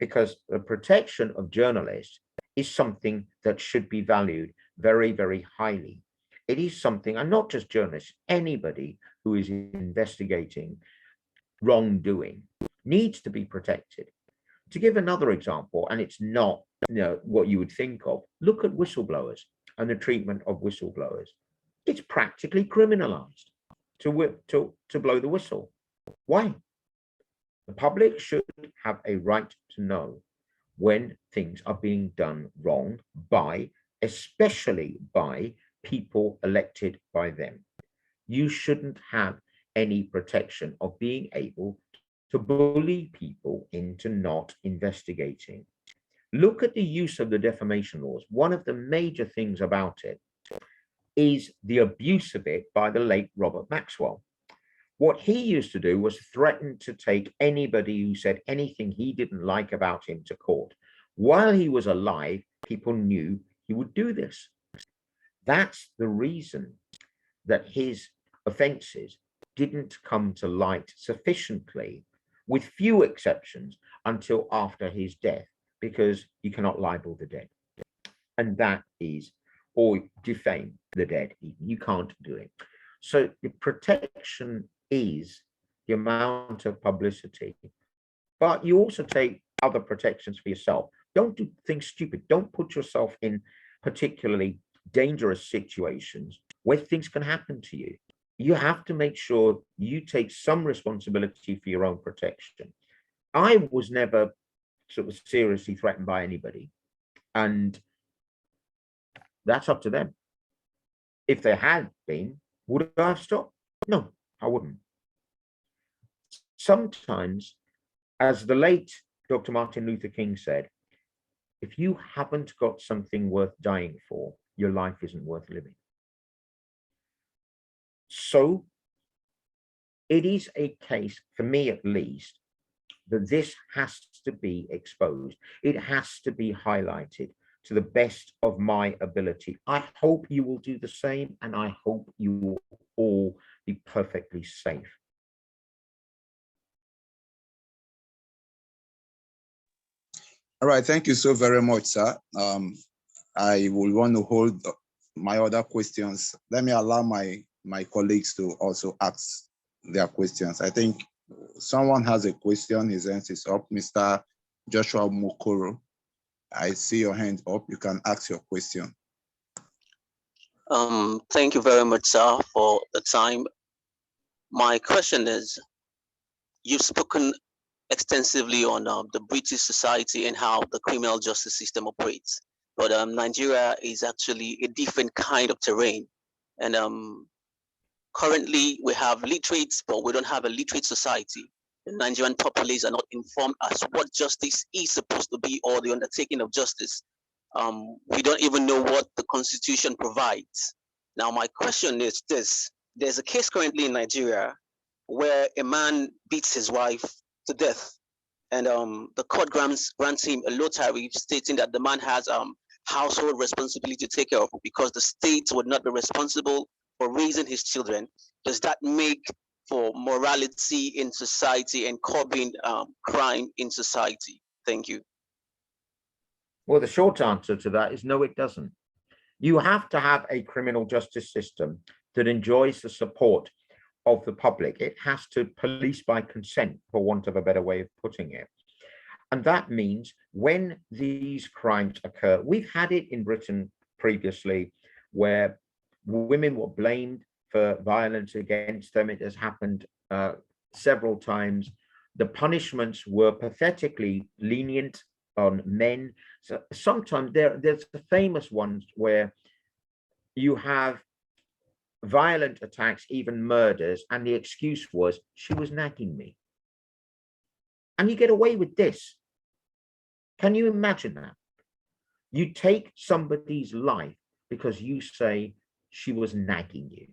because the protection of journalists is something that should be valued very, very highly. It is something, and not just journalists, anybody who is investigating wrongdoing needs to be protected. To give another example, and it's not what you would think of, look at whistleblowers and the treatment of whistleblowers. It's practically criminalized to blow the whistle. Why? The public should have a right to know when things are being done wrong especially by people elected by them. You shouldn't have any protection of being able to bully people into not investigating. Look at the use of the defamation laws. One of the major things about it is the abuse of it by the late Robert Maxwell. What he used to do was threaten to take anybody who said anything he didn't like about him to court. While he was alive, people knew he would do this. That's the reason that his offences didn't come to light sufficiently, with few exceptions, until after his death, because you cannot libel the dead. And that is, or defame the dead, even. You can't do it. So the protection is the amount of publicity, but you also take other protections for yourself. Don't do things stupid. Don't put yourself in particularly dangerous situations where things can happen to you. You have to make sure you take some responsibility for your own protection. I was never sort of seriously threatened by anybody, and that's up to them. If they had been, would I have stopped? No, I wouldn't. Sometimes, as the late Dr. Martin Luther King said, if you haven't got something worth dying for, your life isn't worth living. So it is a case, for me at least, that this has to be exposed. It has to be highlighted to the best of my ability. I hope you will do the same, and I hope you will all be perfectly safe. All right, thank you so very much, sir. I will want to hold my other questions. Let me allow my colleagues to also ask their questions. I think someone has a question. His hand is up. Mr. Joshua Mokoro, I see your hand up. You can ask your question. Thank you very much, sir, for the time. My question is, you've spoken extensively on the British society and how the criminal justice system operates. But Nigeria is actually a different kind of terrain. And currently we have literates, but we don't have a literate society. The Nigerian populace are not informed as what justice is supposed to be, or the undertaking of justice. We don't even know what the Constitution provides. Now, my question is this. There's a case currently in Nigeria where a man beats his wife to death, and the court grants him a low tariff, stating that the man has household responsibility to take care of because the state would not be responsible for raising his children. Does that make for morality in society and curbing crime in society? Thank you. Well, the short answer to that is no, it doesn't. You have to have a criminal justice system that enjoys the support of the public. It has to police by consent, for want of a better way of putting it. And that means when these crimes occur, we've had it in Britain previously where women were blamed for violence against them. It has happened several times. The punishments were pathetically lenient on men. So sometimes there's the famous ones where you have violent attacks, even murders, and the excuse was she was nagging me. And you get away with this. Can you imagine that? You take somebody's life because you say she was nagging you.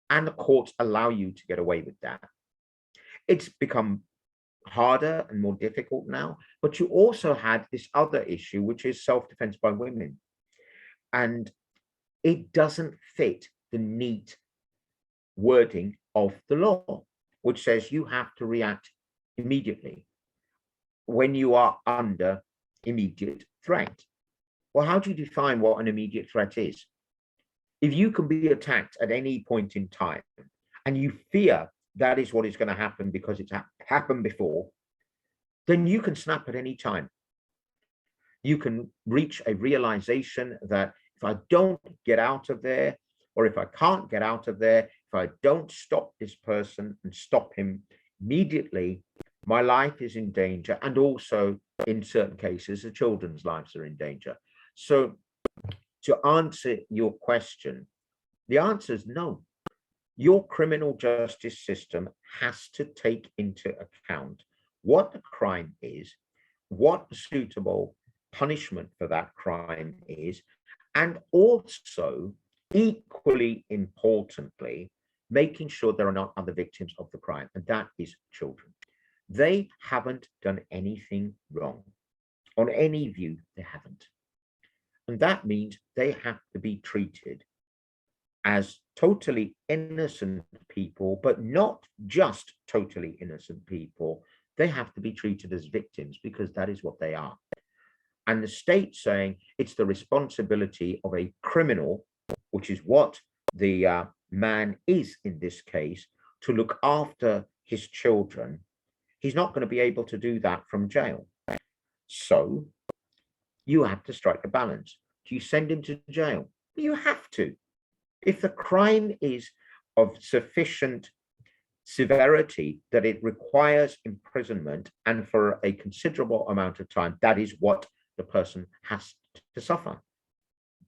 And the courts allow you to get away with that. It's become harder and more difficult now, but you also had this other issue, which is self-defense by women. And it doesn't fit the neat wording of the law, which says you have to react immediately when you are under immediate threat. Well, how do you define what an immediate threat is? If you can be attacked at any point in time and you fear that is what is going to happen because it's happened before, then you can snap at any time. You can reach a realization that if I don't get out of there, or if I can't get out of there, if I don't stop this person and stop him immediately, my life is in danger. And also, in certain cases, the children's lives are in danger. So to answer your question, the answer is no. Your criminal justice system has to take into account what the crime is, what the suitable punishment for that crime is, and also, equally importantly, making sure there are not other victims of the crime, and that is children. They haven't done anything wrong. On any view, they haven't. And that means they have to be treated as totally innocent people, but not just totally innocent people. They have to be treated as victims because that is what they are. And the state saying it's the responsibility of a criminal, which is what the man is in this case, to look after his children, he's not going to be able to do that from jail. So you have to strike a balance. Do you send him to jail? You have to. If the crime is of sufficient severity that it requires imprisonment and for a considerable amount of time, that is what the person has to suffer.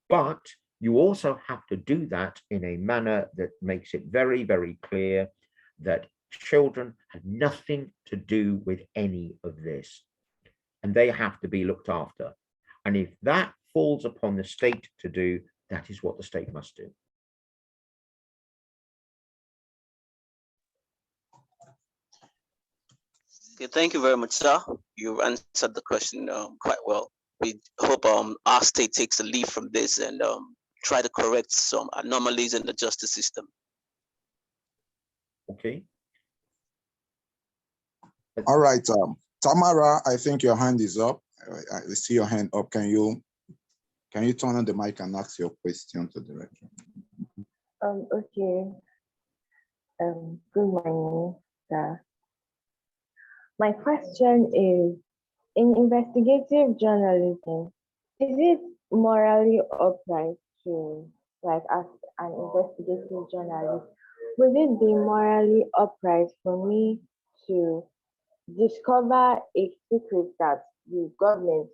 But you also have to do that in a manner that makes it very, very clear that children have nothing to do with any of this, and they have to be looked after. And if that falls upon the state to do, that is what the state must do. Okay, thank you very much, sir. You answered the question quite well. We hope our state takes a lead from this and try to correct some anomalies in the justice system. Okay. All right, Tamara, I think your hand is up. I see your hand up. Can you turn on the mic and ask your question to the director? Okay. Good morning, sir. My question is, in investigative journalism, is it morally upright to, like, as an investigative journalist, would it be morally upright for me to discover a secret that the government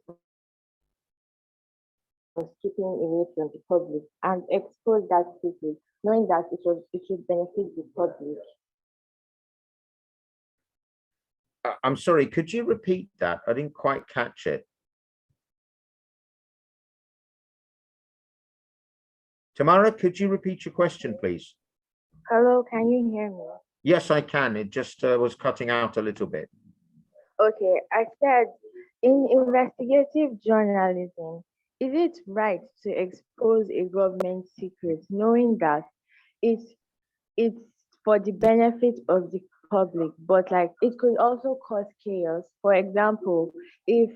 was keeping away from the public and expose that secret, knowing that it would benefit the public? I'm sorry, could you repeat that? I didn't quite catch it. Tamara, could you repeat your question, please? Hello, can you hear me? Yes, I can. It just was cutting out a little bit. Okay, I said, in investigative journalism, is it right to expose a government secret knowing that it's for the benefit of the public, but like it could also cause chaos? For example, if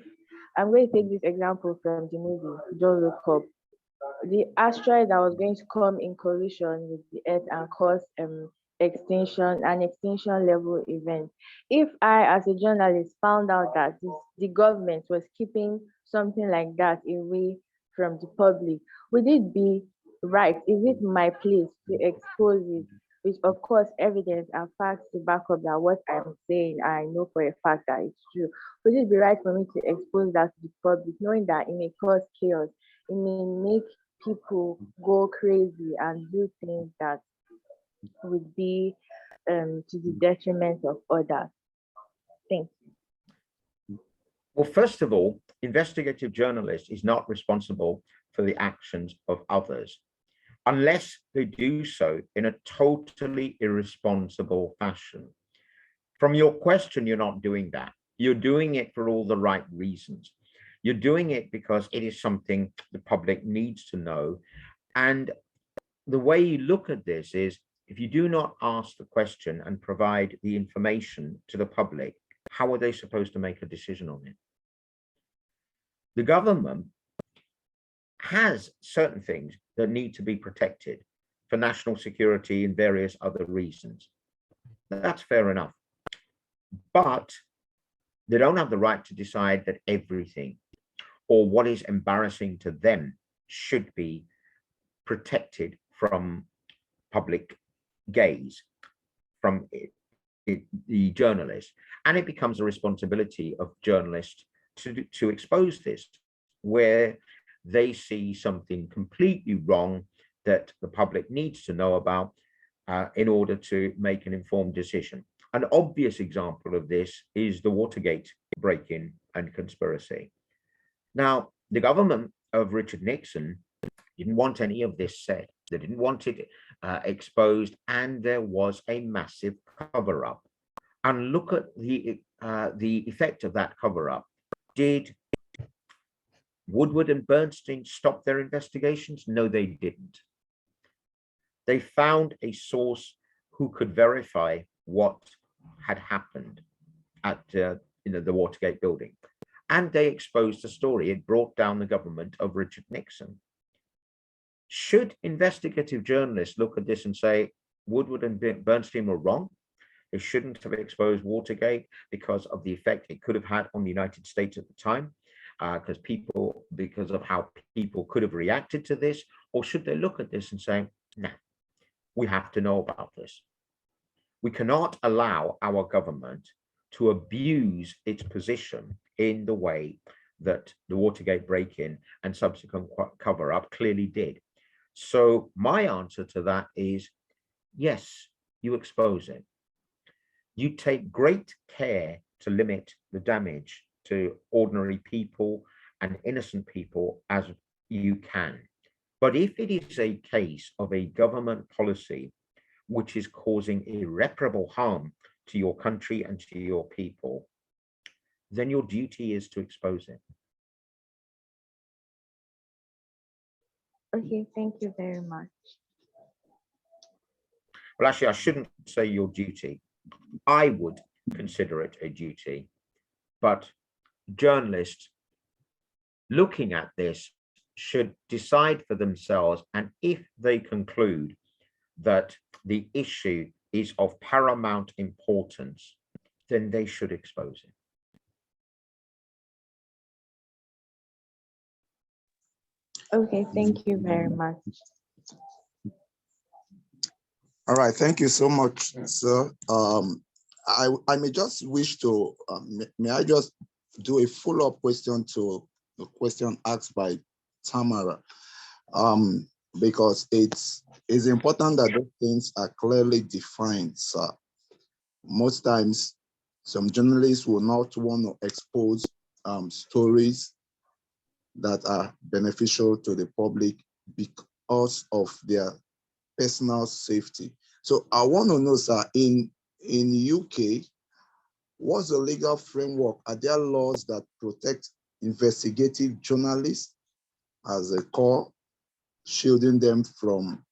I'm going to take this example from the movie Don't Look Up, the asteroid that was going to come in collision with the Earth and cause an extinction level event. If I, as a journalist, found out that the government was keeping something like that away from the public, would it be right? Is it my place to expose it? With, of course, evidence and facts to back up that what I'm saying, I know for a fact that it's true. Would it be right for me to expose that to the public, knowing that it may cause chaos, it may make people go crazy and do things that would be to the detriment of others? Thank you. Well, first of all, investigative journalist is not responsible for the actions of others, unless they do so in a totally irresponsible fashion. From your question, you're not doing that. You're doing it for all the right reasons. You're doing it because it is something the public needs to know. And the way you look at this is, if you do not ask the question and provide the information to the public, how are they supposed to make a decision on it? The government has certain things that need to be protected for national security and various other reasons. That's fair enough. But they don't have the right to decide that everything or what is embarrassing to them should be protected from public gaze, from the journalist. And it becomes a responsibility of journalists to expose this, where they see something completely wrong that the public needs to know about in order to make an informed decision. An obvious example of this is the Watergate break-in and conspiracy. Now, the government of Richard Nixon didn't want any of this said. They didn't want it exposed, and there was a massive cover-up. And look at the effect of that cover-up. Did Woodward and Bernstein stop their investigations? No, they didn't. They found a source who could verify what had happened at the Watergate building, and they exposed the story. It brought down the government of Richard Nixon. Should investigative journalists look at this and say Woodward and Bernstein were wrong? It shouldn't have exposed Watergate because of the effect it could have had on the United States at the time, because of how people could have reacted to this? Or should they look at this and say, no, we have to know about this? We cannot allow our government to abuse its position in the way that the Watergate break-in and subsequent cover-up clearly did. So my answer to that is, yes, you expose it. You take great care to limit the damage to ordinary people and innocent people as you can. But if it is a case of a government policy which is causing irreparable harm to your country and to your people, then your duty is to expose it. Okay, thank you very much. Well, actually, I shouldn't say your duty. I would consider it a duty, but journalists looking at this should decide for themselves, and if they conclude that the issue is of paramount importance, then they should expose it. Okay, thank you very much. All right, thank you so much, sir. I may just wish to, may I just do a follow-up question to the question asked by Tamara, because it's important that those things are clearly defined, sir. Most times, some journalists will not want to expose stories that are beneficial to the public because of their personal safety. So I want to know, sir, in UK, what's the legal framework? Are there laws that protect investigative journalists as a core, shielding them from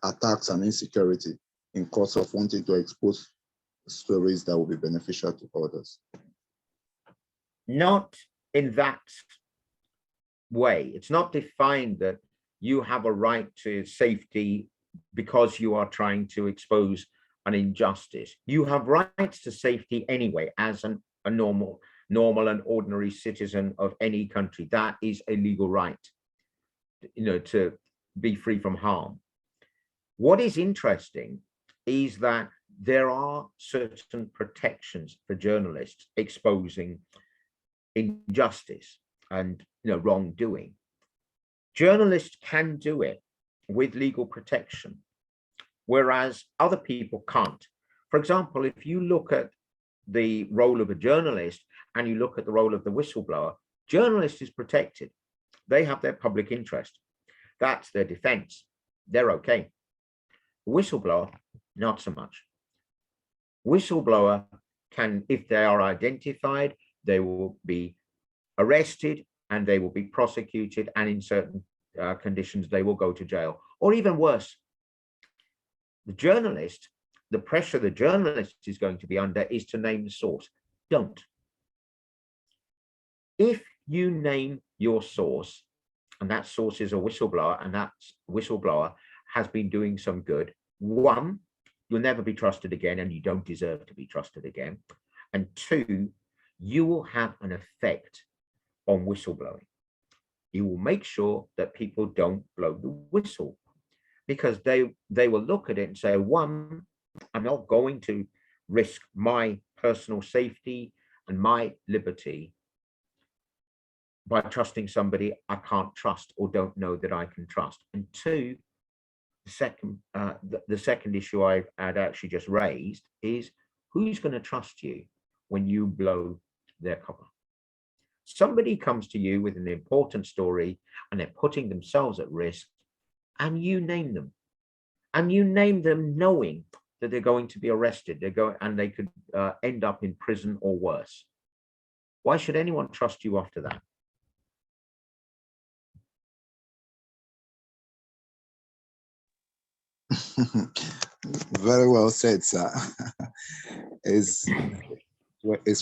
attacks and insecurity in course of wanting to expose stories that will be beneficial to others? Not in that way. It's not defined that you have a right to safety because you are trying to expose an injustice. You have rights to safety anyway as a normal and ordinary citizen of any country. That is a legal right, to be free from harm. What is interesting is that there are certain protections for journalists exposing injustice and wrongdoing. Journalists can do it with legal protection, whereas other people can't. For example, if you look at the role of a journalist and you look at the role of the whistleblower, journalist is protected. They have their public interest. That's their defense. They're okay. Whistleblower, not so much. Whistleblower can, if they are identified, they will be arrested and they will be prosecuted, and in certain conditions, they will go to jail, or even worse. The journalist, the pressure the journalist is going to be under is to name the source. Don't. If you name your source, and that source is a whistleblower, and that whistleblower has been doing some good, one, you'll never be trusted again, and you don't deserve to be trusted again. And two, you will have an effect on whistleblowing. You will make sure that people don't blow the whistle, because they will look at it and say, one, I'm not going to risk my personal safety and my liberty by trusting somebody I can't trust or don't know that I can trust. And two, the second issue I'd actually just raised is, who's going to trust you when you blow their cover? Somebody comes to you with an important story and they're putting themselves at risk, and you name them. And you name them knowing that they're going to be arrested. And they could end up in prison or worse. Why should anyone trust you after that? Very well said, sir. It's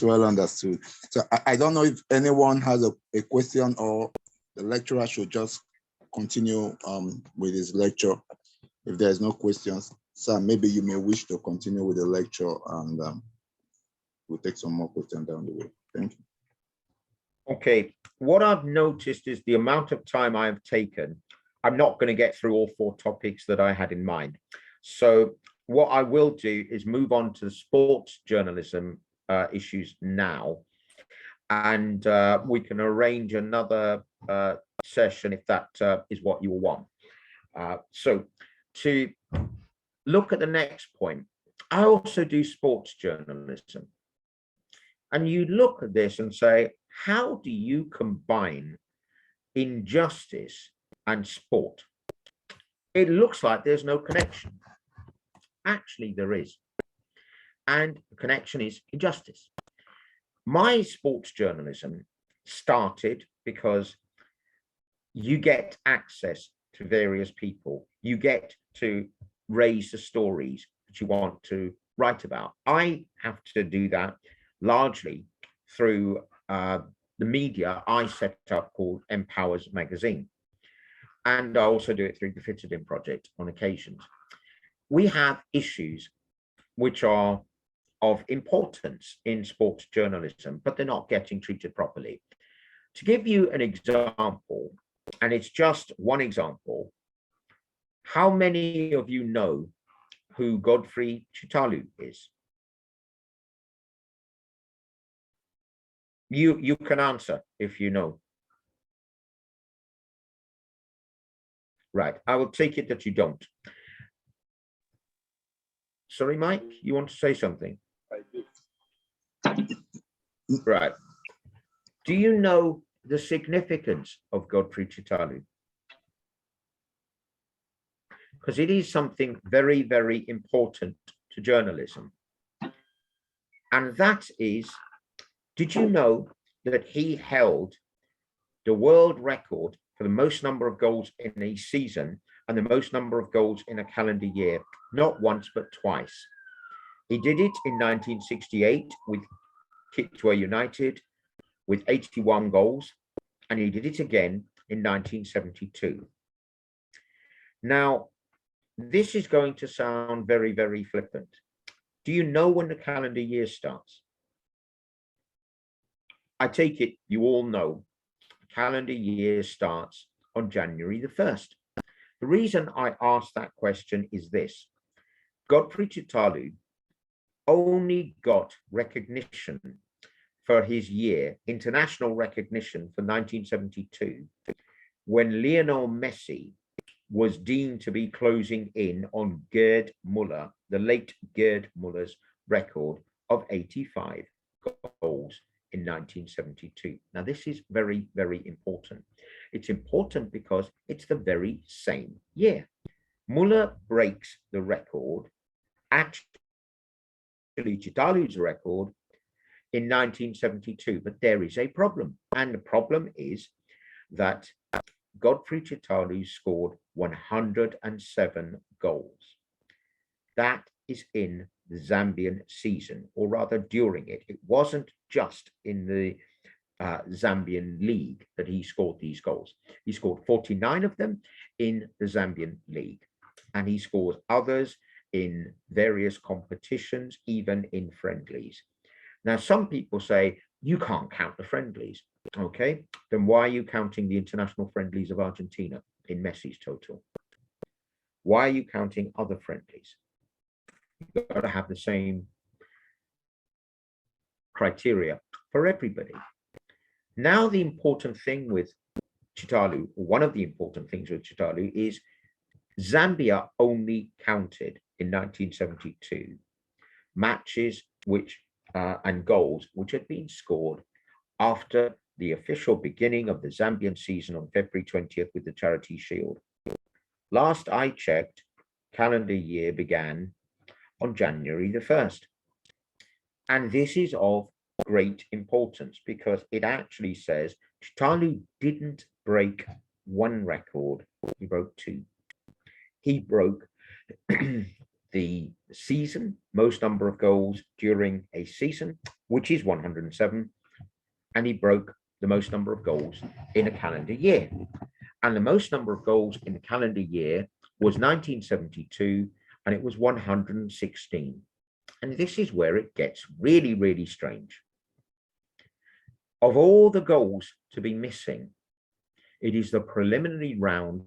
well understood. So I don't know if anyone has a question, or the lecturer should just continue with his lecture if there's no questions. So maybe you may wish to continue with the lecture, and we'll take some more questions down the way. Thank you. Okay, what I've noticed is the amount of time I've taken. I'm not going to get through all 4 topics that I had in mind. So what I will do is move on to the sports journalism issues now, and we can arrange another session if that is what you want. So to look at the next point, I also do sports journalism. And you look at this and say, how do you combine injustice and sport? It looks like there's no connection. Actually, there is. And the connection is injustice. My sports journalism started because you get access to various people. You get to raise the stories that you want to write about. I have to do that largely through the media I set up called Empowers Magazine. And I also do it through the Fit-It-In Project on occasions. We have issues which are of importance in sports journalism, but they're not getting treated properly. To give you an example, and it's just one example, how many of you know who Godfrey Chitanu is? You can answer if you know. Right, I will take it that you don't. Sorry, Mike, you want to say something? I do. Right. Do you know the significance of Godfrey Chitanu? Because it is something very, very important to journalism. And that is, did you know that he held the world record for the most number of goals in a season and the most number of goals in a calendar year, not once, but twice? He did it in 1968 with Kitwe United with 81 goals, and he did it again in 1972. Now, this is going to sound very, very flippant. Do you know when the calendar year starts? I take it you all know the calendar year starts on January the 1st. The reason I asked that question is this. Godfrey Chitanu only got recognition for his year, international recognition for 1972, when Lionel Messi was deemed to be closing in on Gerd Muller, the late Gerd Muller's record of 85 goals in 1972. Now, this is very, very important. It's important because it's the very same year. Muller breaks the record, actually Chitanu's record, in 1972, but there is a problem. And the problem is that Godfrey Chitanu scored 107 goals. That is in the Zambian season, or rather during it. It wasn't just in the Zambian league that he scored these goals. He scored 49 of them in the Zambian league, and he scores others in various competitions, even in friendlies. Now, some people say, you can't count the friendlies. Okay, then why are you counting the international friendlies of Argentina in Messi's total? Why are you counting other friendlies? You've got to have the same criteria for everybody. Now, the important thing with Chitanu, one of the important things with Chitanu, is Zambia only counted in 1972 matches which and goals which had been scored after the official beginning of the Zambian season on February 20th with the Charity Shield. Last I checked, calendar year began on January the 1st. And this is of great importance because it actually says Chitanu didn't break one record, he broke two. He broke the season, most number of goals during a season, which is 107, and he broke the most number of goals in a calendar year. And the most number of goals in the calendar year was 1972, and it was 116. And this is where it gets really, really strange. Of all the goals to be missing, it is the preliminary round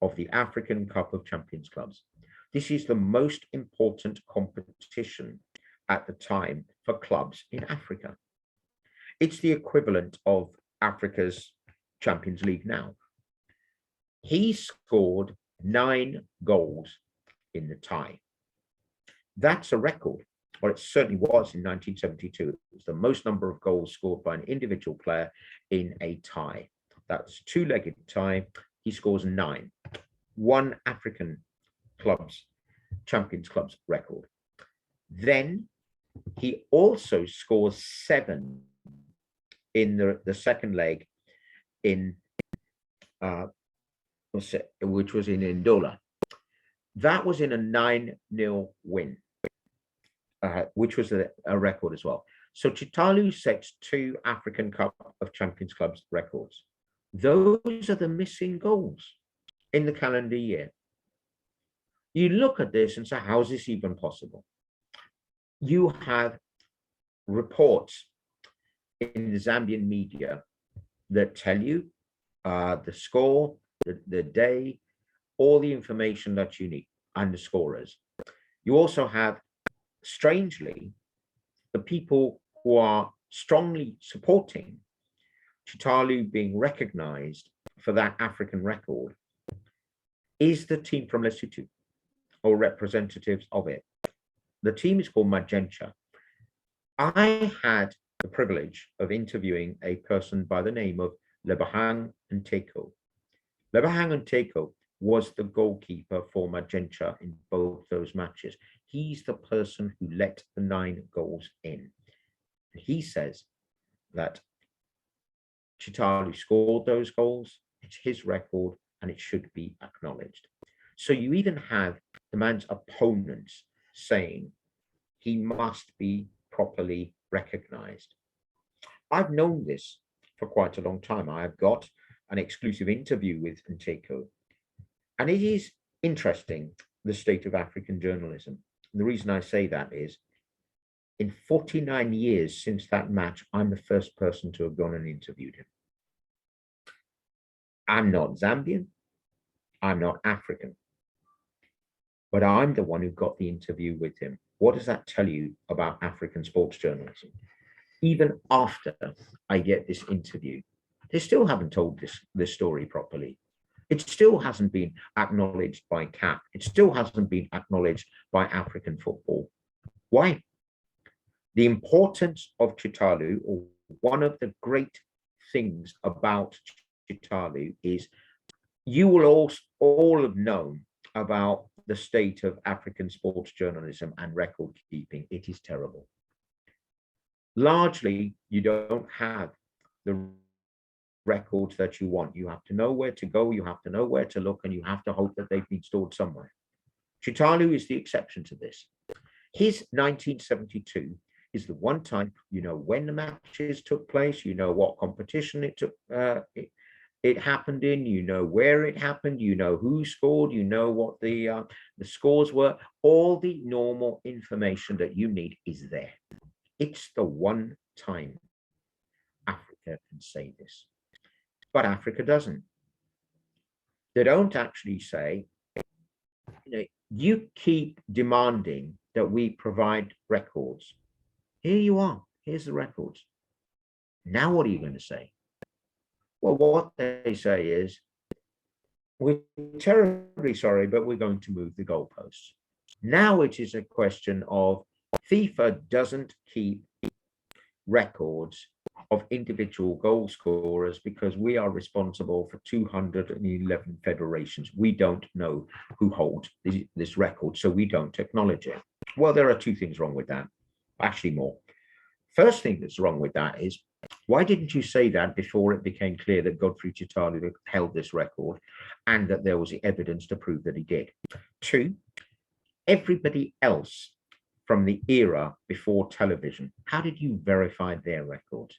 of the African Cup of Champions Clubs. This is the most important competition at the time for clubs in Africa. It's the equivalent of Africa's Champions League now. He scored 9 goals in the tie. That's a record. Well, it certainly was in 1972. It was the most number of goals scored by an individual player in a tie. That's a two-legged tie. He scores 9. One African clubs, Champions Clubs record. Then he also scores 7 in the second leg in which was in Ndola. That was in a 9-0 win, which was a record as well. So Chitanu sets 2 African Cup of Champions Clubs records. Those are the missing goals in the calendar year. You look at this and say, how is this even possible? You have reports in the Zambian media that tell you the score, the day, all the information that you need, and the scorers. You also have, strangely, the people who are strongly supporting Chitanu being recognized for that African record is the team from Lesotho, or representatives of it. The team is called Magenta. I had the privilege of interviewing a person by the name of Lebahang Nteko. Lebahang Nteko was the goalkeeper for Magenta in both those matches. He's the person who let the 9 goals in. He says that Chitanu scored those goals, it's his record, and it should be acknowledged. So you even have the man's opponents saying he must be properly recognized. I've known this for quite a long time. I have got an exclusive interview with Nteko, and it is interesting, the state of African journalism. And the reason I say that is, in 49 years since that match, I'm the first person to have gone and interviewed him. I'm not Zambian, I'm not African, but I'm the one who got the interview with him. What does that tell you about African sports journalism? Even after I get this interview, they still haven't told this story properly. It still hasn't been acknowledged by CAF. It still hasn't been acknowledged by African football. Why? The importance of Chitanu, or one of the great things about Chitanu, is you will all have known about the state of African sports journalism and record keeping. It is terrible. Largely, you don't have the records that you want. You have to know where to go, you have to know where to look, and you have to hope that they've been stored somewhere. Chitanu is the exception to this. His 1972 is the one time you know when the matches took place, you know what competition it took, it happened in, you know where it happened, you know who scored, you know what the scores were. All the normal information that you need is there. It's the one time Africa can say this, but Africa doesn't. They don't actually say, you know, you keep demanding that we provide records. Here you are, here's the records. Now what are you going to say? Well, what they say is, we're terribly sorry, but we're going to move the goalposts. Now it is a question of FIFA doesn't keep records of individual goal scorers because we are responsible for 211 federations. We don't know who holds this record, so we don't acknowledge it. Well, there are 2 things wrong with that, actually more. First thing that's wrong with that is, why didn't you say that before it became clear that Godfrey Chitanu held this record and that there was evidence to prove that he did? 2, everybody else from the era before television, how did you verify their records?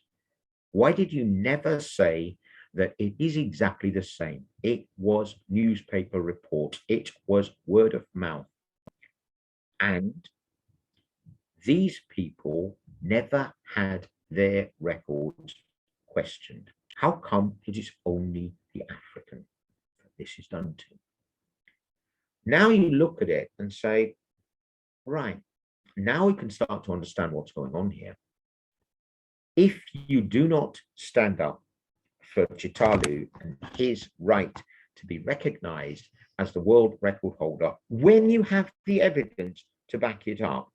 Why did you never say that it is exactly the same? It was newspaper reports. It was word of mouth. And these people never had their records questioned. How come it is only the African that this is done to? Now you look at it and say, right, now we can start to understand what's going on here. If you do not stand up for Chitanu and his right to be recognized as the world record holder, when you have the evidence to back it up,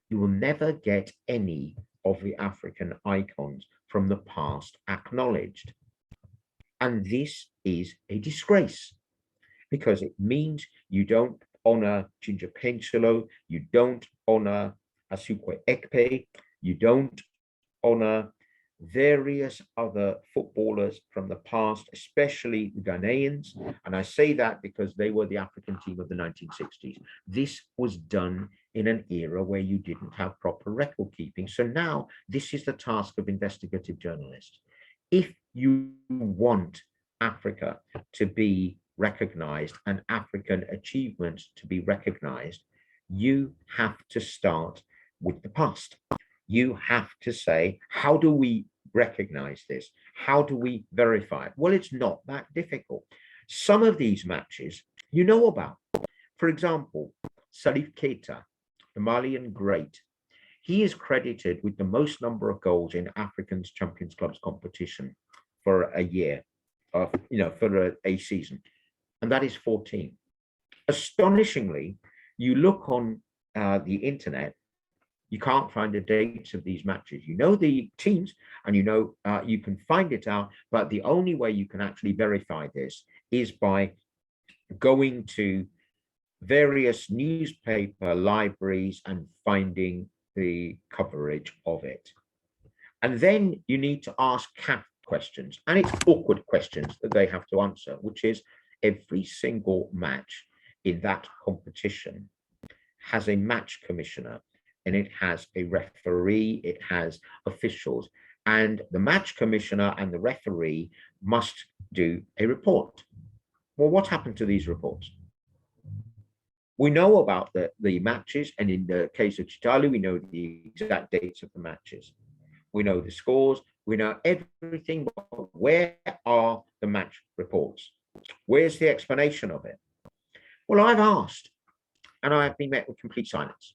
you will never get any of the African icons from the past acknowledged. And this is a disgrace, because it means you don't honor Ginger Pencilo, you don't honor Asukwe Ekpe, you don't honor various other footballers from the past, especially the Ghanaians. And I say that because they were the African team of the 1960s. This was done in an era where you didn't have proper record keeping. So now this is the task of investigative journalists. If you want Africa to be recognized and African achievements to be recognized, you have to start with the past. You have to say, how do we recognize this? How do we verify it? Well, it's not that difficult. Some of these matches you know about. For example, Salif Keita, the Malian great, he is credited with the most number of goals in African's Champions Clubs competition for a year, for a season, and that is 14. Astonishingly, you look on the internet, you can't find the dates of these matches. You know the teams, and you know you can find it out, but the only way you can actually verify this is by going to various newspaper libraries and finding the coverage of it. And then you need to ask CAF questions, and it's awkward questions that they have to answer, which is every single match in that competition has a match commissioner, and it has a referee, it has officials, and the match commissioner and the referee must do a report. Well, what happened to these reports? We know about the matches, and in the case of Chitanu, we know the exact dates of the matches. We know the scores, we know everything, but where are the match reports? Where's the explanation of it? Well, I've asked, and I have been met with complete silence.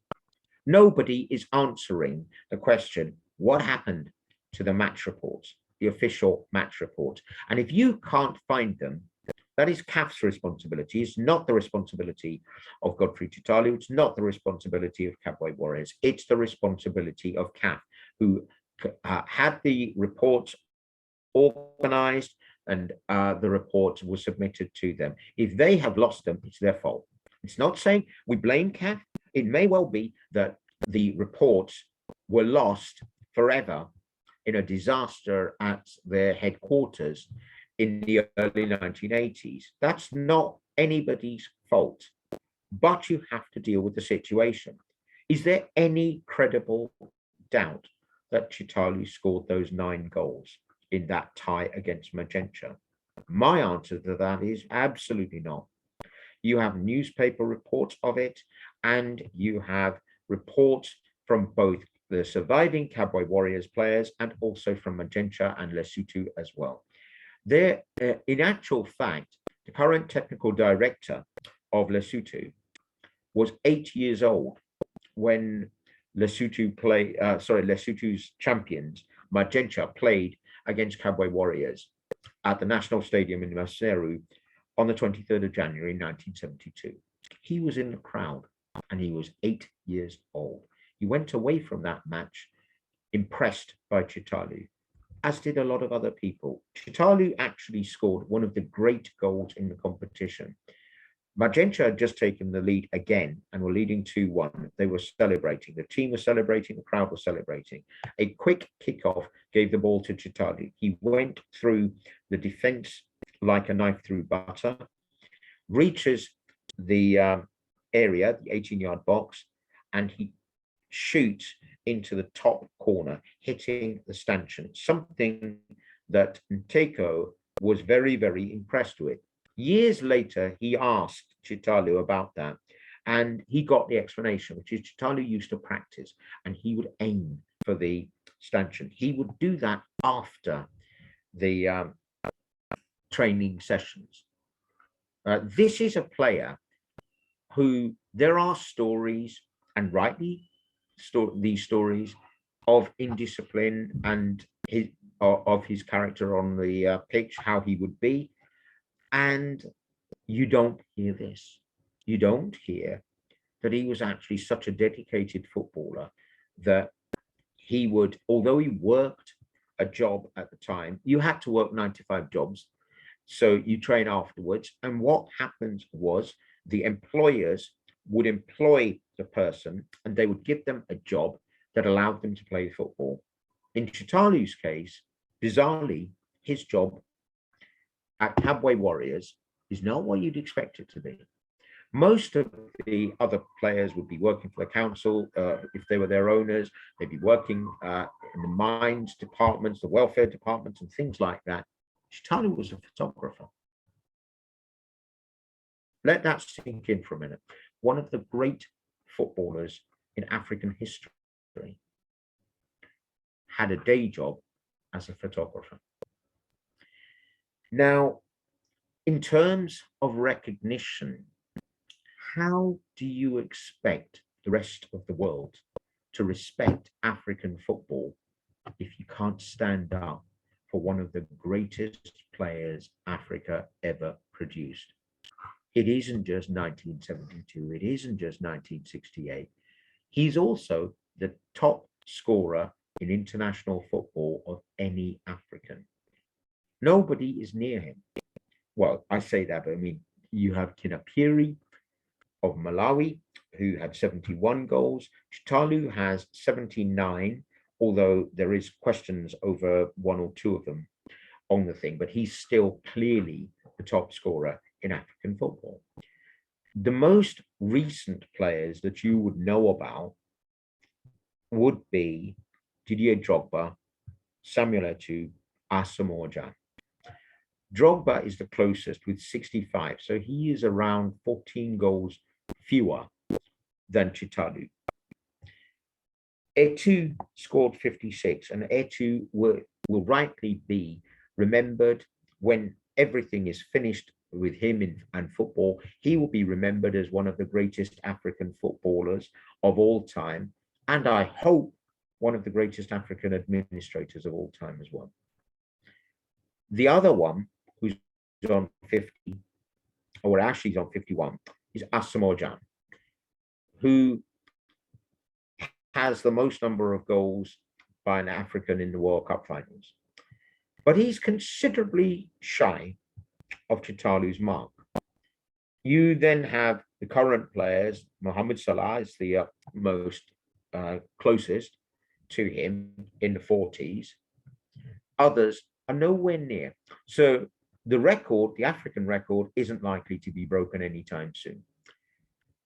Nobody is answering the question, what happened to the match reports, the official match reports? And if you can't find them, that is CAF's responsibility. It's not the responsibility of Godfrey Chitanu. It's not the responsibility of Kabwe Warriors. It's the responsibility of CAF, who had the reports organized, and the reports were submitted to them. If they have lost them, it's their fault. It's not saying we blame CAF. It may well be that the reports were lost forever in a disaster at their headquarters in the early 1980s. That's not anybody's fault, but you have to deal with the situation. Is there any credible doubt that Chitanu scored those 9 goals in that tie against Magenta? My answer to that is absolutely not. You have newspaper reports of it, and you have reports from both the surviving Kabwe Warriors players and also from Magenta and Lesotho as well. There, in actual fact, the current technical director of was 8 years old when Lesotho's champions, Magenta, played against Kabwe Warriors at the National Stadium in Maseru on the 23rd of January, 1972. He was in the crowd and he was 8 years old. He went away from that match impressed by Chitanu, as did a lot of other people. Chitanu actually scored one of the great goals in the competition. Magenta had just taken the lead again and were leading 2-1. They were celebrating. The team was celebrating. The crowd was celebrating. A quick kickoff gave the ball to Chitanu. He went through the defense like a knife through butter, reaches the area, the 18-yard box, and he shoots into the top corner, hitting the stanchion, something that Nteko was very, very impressed with. Years later, he asked Chitanu about that, And he got the explanation, which is Chitanu used to practice and he would aim for the stanchion. He would do that after the training sessions. This is a player who there are stories, and rightly these stories, of indiscipline and of his character on the pitch, how he would be. And you don't hear this. You don't hear that he was actually such a dedicated footballer that he would, although he worked a job at the time, you had to work 9 to 5 jobs. So you train afterwards. And what happened was the employers would employ the person and they would give them a job that allowed them to play football. In Chitanu's case, bizarrely, his job at Cabway Warriors is not what you'd expect it to be. Most of the other players would be working for the council. If they were their owners, they'd be working in the mines departments, the welfare departments, and things like that. Chitanu was a photographer. Let that sink in for a minute. One of the great footballers in African history had a day job as a photographer. Now, in terms of recognition, how do you expect the rest of the world to respect African football if you can't stand up for one of the greatest players Africa ever produced? It isn't just 1972, it isn't just 1968. He's also the top scorer in international football of any African. Nobody is near him. Well, I say that, but I mean, you have Kinapiri of Malawi, who had 71 goals. Chitanu has 79, although there is questions over 1 or 2 of them on the thing, but he's still clearly the top scorer in African football. The most recent players that you would know about would be Didier Drogba, Samuel Eto'o, Asamoah Gyan. Drogba is the closest with 65, so he is around 14 goals fewer than Chitanu. Eto'o scored 56, and Eto'o will rightly be remembered when everything is finished with him and football. He will be remembered as one of the greatest African footballers of all time, and I hope one of the greatest African administrators of all time as well. The other one, who's on 50, or actually he's on 51, is Asamoah Gyan, who has the most number of goals by an African in the World Cup finals. But he's considerably shy of Chitanu's mark. You then have the current players. Mohamed Salah is the most closest to him in the 40s. Others are nowhere near. So the record, the African record, isn't likely to be broken anytime soon.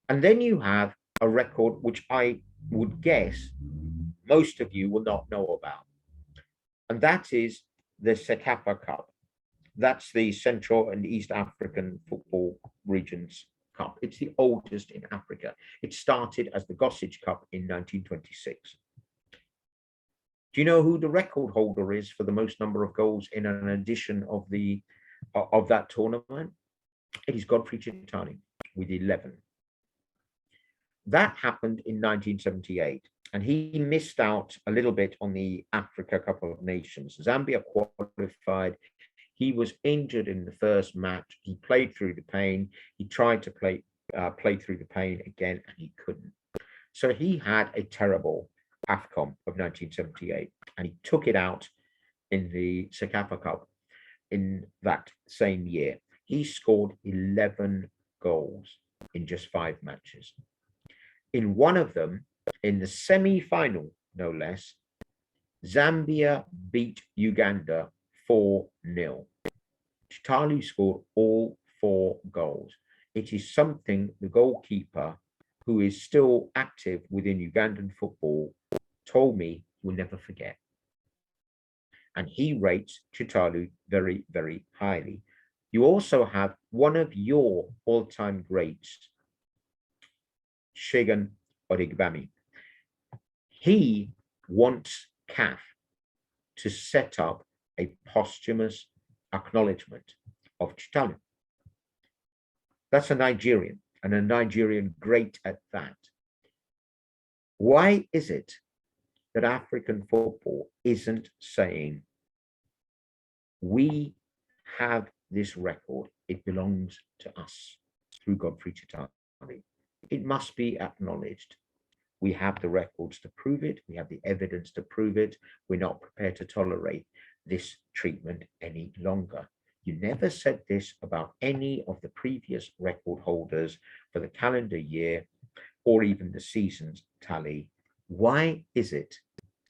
And then you have a record which I would guess most of you will not know about. And that is the Sekar Cup. That's the Central and East African Football Regions Cup. It's the oldest in Africa. It started as the Gossage Cup in 1926. Do you know who the record holder is for the most number of goals in an edition of that tournament? It is Godfrey Chitanu with 11. That happened in 1978, and he missed out a little bit on the Africa Cup of Nations. Zambia qualified. He was injured in the first match. He played through the pain. He tried to play through the pain again, and he couldn't. So he had a terrible AFCON of 1978, and he took it out in the Sekar Cup in that same year. He scored 11 goals in just 5 matches. In one of them, in the semi-final, no less, Zambia beat Uganda 4-0. Chitanu scored all 4 goals. It is something the goalkeeper, who is still active within Ugandan football, told me he will never forget. And he rates Chitanu very, very highly. You also have one of your all-time greats, Segun Odigbami. He wants CAF to set up a posthumous acknowledgement of Chitanu. That's a Nigerian, and a Nigerian great at that. Why is it that African football isn't saying, we have this record, it belongs to us through Godfrey Chitanu? It must be acknowledged. We have the records to prove it. We have the evidence to prove it. We're not prepared to tolerate this treatment any longer. You never said this about any of the previous record holders for the calendar year or even the season's tally. Why is it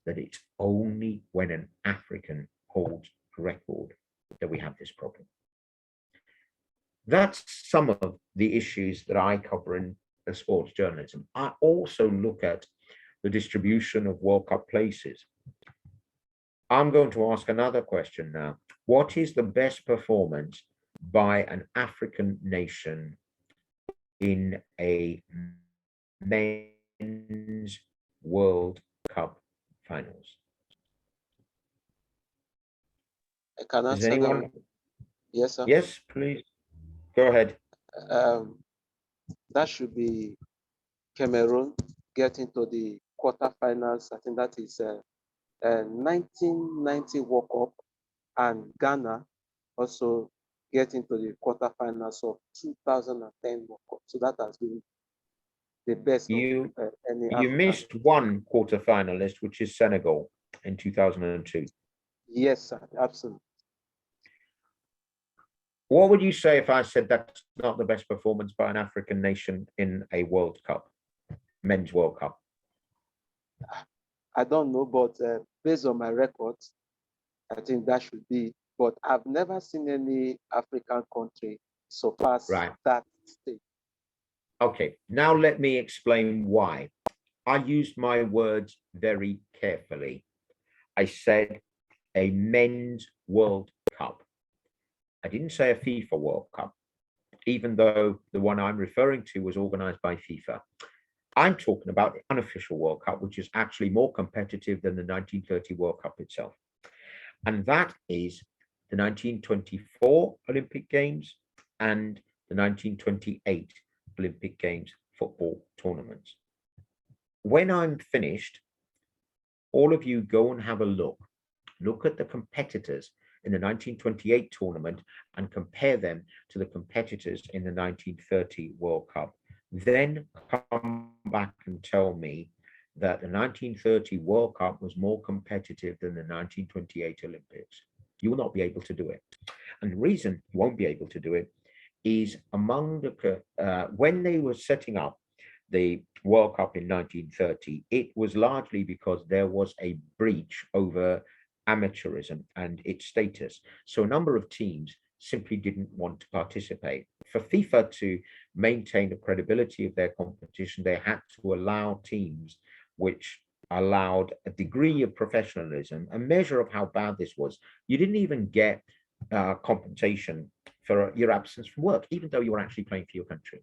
that it's only when an African holds a record that we have this problem? That's some of the issues that I cover in the sports journalism. I also look at the distribution of World Cup places. I'm going to ask another question now. What is the best performance by an African nation in a men's World Cup finals? I can Is answer anyone? that. Yes, sir. Yes, please. Go ahead. That should be Cameroon getting to the quarterfinals. I think that is 1990 World Cup, and Ghana also getting to the quarterfinals of 2010 World Cup. So that has been the best You of any. You missed one quarterfinalist, which is Senegal in 2002. Yes, sir, absolutely. What would you say if I said that's not the best performance by an African nation in a World Cup, men's World Cup? I don't know, but based on my records, I think that should be. But I've never seen any African country surpass that stage. Okay, now let me explain why. I used my words very carefully. I said a men's World Cup. I didn't say a FIFA World Cup, even though the one I'm referring to was organized by FIFA. I'm talking about the unofficial World Cup, which is actually more competitive than the 1930 World Cup itself. And that is the 1924 Olympic Games and the 1928 Olympic Games football tournaments. When I'm finished, all of you go and have a look. Look at the competitors in the 1928 tournament and compare them to the competitors in the 1930 World Cup. Then come back and tell me that the 1930 World Cup was more competitive than the 1928 Olympics. You will not be able to do it. And the reason you won't be able to do it is among the, when they were setting up the World Cup in 1930, it was largely because there was a breach over amateurism and its status. So a number of teams simply didn't want to participate. For FIFA to maintain the credibility of their competition, they had to allow teams which allowed a degree of professionalism, a measure of how bad this was. You didn't even get compensation for your absence from work, even though you were actually playing for your country.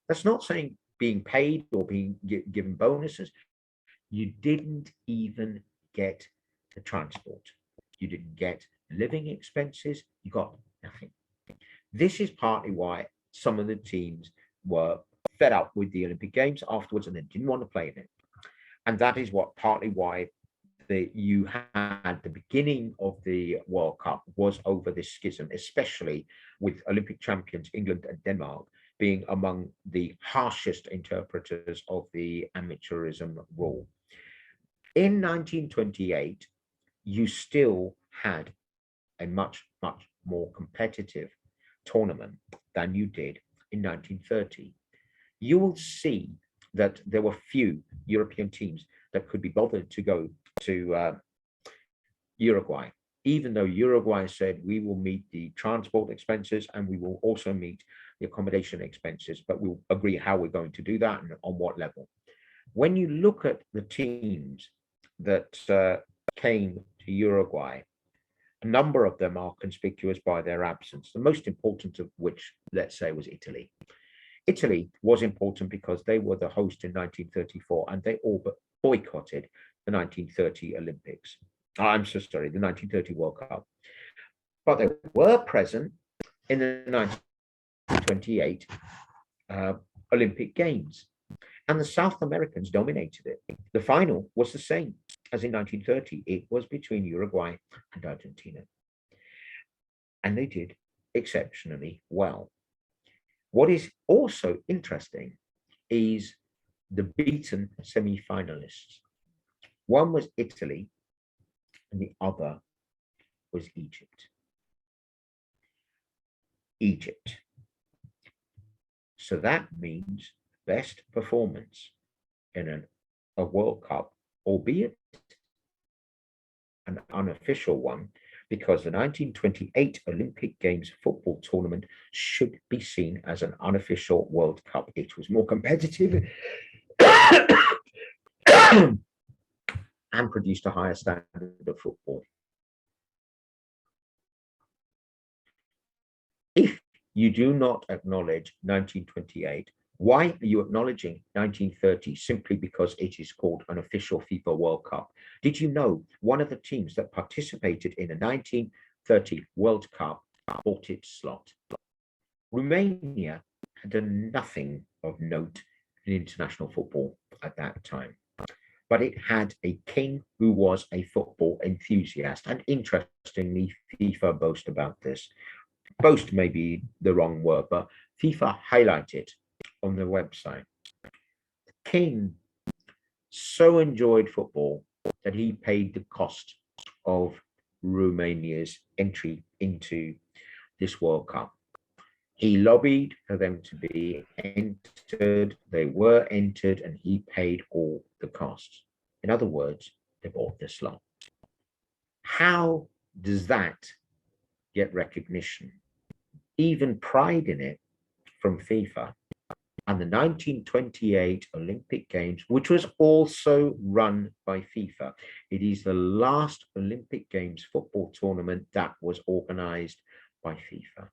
That's not saying being paid or being given bonuses. You didn't even get the transport. You didn't get living expenses. You got nothing. This is partly why some of the teams were fed up with the Olympic Games afterwards and they didn't want to play in it. And that is what partly why you had the beginning of the World Cup was over this schism, especially with Olympic champions England and Denmark being among the harshest interpreters of the amateurism rule. In 1928, you still had a much, much more competitive tournament than you did in 1930. You will see that there were few European teams that could be bothered to go to Uruguay, even though Uruguay said we will meet the transport expenses and we will also meet the accommodation expenses, but we'll agree how we're going to do that and on what level. When you look at the teams that came to Uruguay, a number of them are conspicuous by their absence, the most important of which, let's say, was Italy. Italy was important because they were the host in 1934 and they all but boycotted the 1930 Olympics. I'm so sorry, the 1930 World Cup. But they were present in the 1928 Olympic Games. And the South Americans dominated it. The final was the same as in 1930. It was between Uruguay and Argentina. And they did exceptionally well. What is also interesting is the beaten semi-finalists. One was Italy and the other was Egypt. Egypt. So that means best performance in a World Cup, albeit an unofficial one, because the 1928 Olympic Games football tournament should be seen as an unofficial World Cup. It was more competitive and produced a higher standard of football. If you do not acknowledge 1928, why are you acknowledging 1930 simply because it is called an official FIFA World Cup? Did you know one of the teams that participated in the 1930 World Cup bought its slot? Romania had done nothing of note in international football at that time, but it had a king who was a football enthusiast. And interestingly, FIFA boast about this. Boast may be the wrong word, but FIFA highlighted on the website. The king so enjoyed football that he paid the cost of Romania's entry into this World Cup. He lobbied for them to be entered. They were entered and he paid all the costs. In other words, they bought the slot. How does that get recognition? Even pride in it from FIFA. And the 1928 Olympic Games, which was also run by FIFA. It is the last Olympic Games football tournament that was organized by FIFA.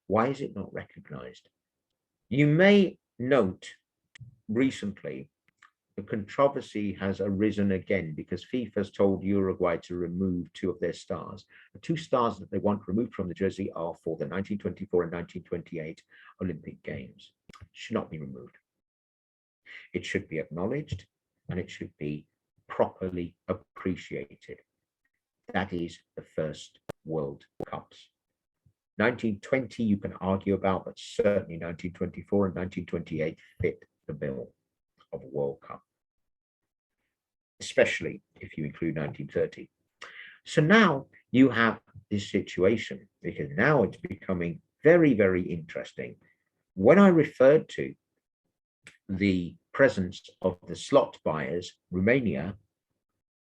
Why is it not recognized? You may note recently the controversy has arisen again because FIFA has told Uruguay to remove two of their stars. The two stars that they want removed from the jersey are for the 1924 and 1928 Olympic Games. It should not be removed. It should be acknowledged and it should be properly appreciated. That is the first World Cups. 1920 you can argue about, but certainly 1924 and 1928 fit the bill of a World Cup, especially if you include 1930. So now you have this situation, because now it's becoming very, very interesting. When I referred to the presence of the slot buyers, Romania,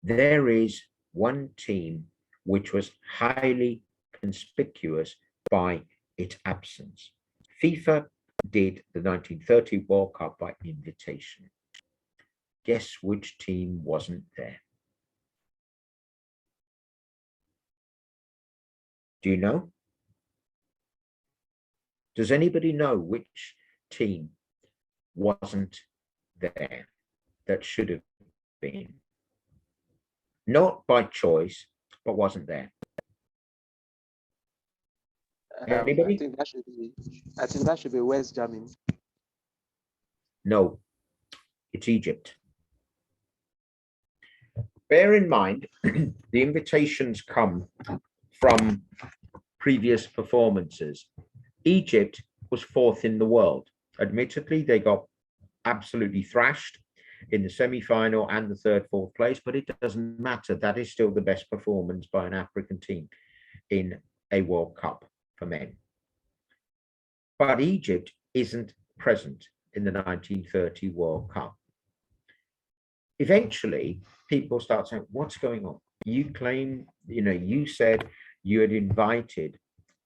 there is one team which was highly conspicuous by its absence. FIFA did the 1930 World Cup by invitation. Guess which team wasn't there? Do you know? Does anybody know which team wasn't there that should have been? Not by choice, but wasn't there. Anybody? I think that should be West Germany. No, it's Egypt. Bear in mind, the invitations come from previous performances. Egypt was fourth in the world. Admittedly, they got absolutely thrashed in the semi-final and the third, fourth place, but it doesn't matter. That is still the best performance by an African team in a World Cup for men. But Egypt isn't present in the 1930 World Cup. Eventually, people start saying, what's going on? You claim, you said you had invited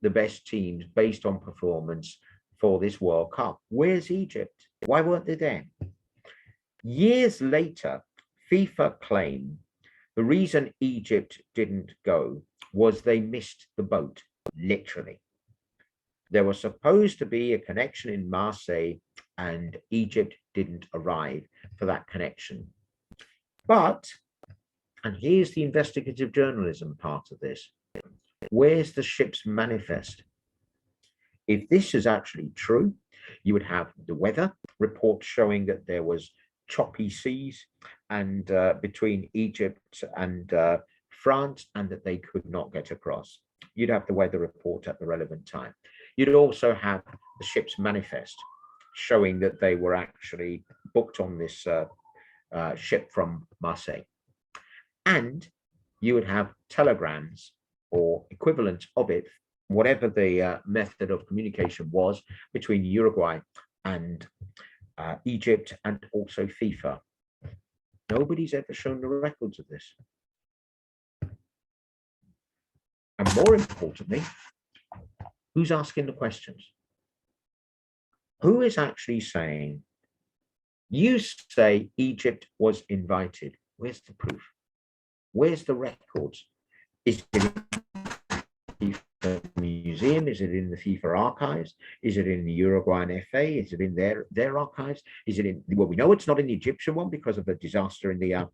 the best teams based on performance for this World Cup. Where's Egypt? Why weren't they there? Years later, FIFA claimed the reason Egypt didn't go was they missed the boat, literally. There was supposed to be a connection in Marseille, and Egypt didn't arrive for that connection. But, and here's the investigative journalism part of this, where's the ship's manifest? If this is actually true, you would have the weather report showing that there was choppy seas and between Egypt and France, and that they could not get across. You'd have the weather report at the relevant time. You'd also have the ship's manifest showing that they were actually booked on this ship from Marseille. And you would have telegrams or equivalent of it, whatever the method of communication was between Uruguay and Egypt, and also FIFA. Nobody's ever shown the records of this. And more importantly, who's asking the questions? Who is actually saying, you say Egypt was invited. Where's the proof? Where's the records? Is it in the FIFA museum? Is it in the FIFA archives? Is it in the Uruguayan FA? Is it in their archives? Is it in, well, we know it's not in the Egyptian one because of the disaster in the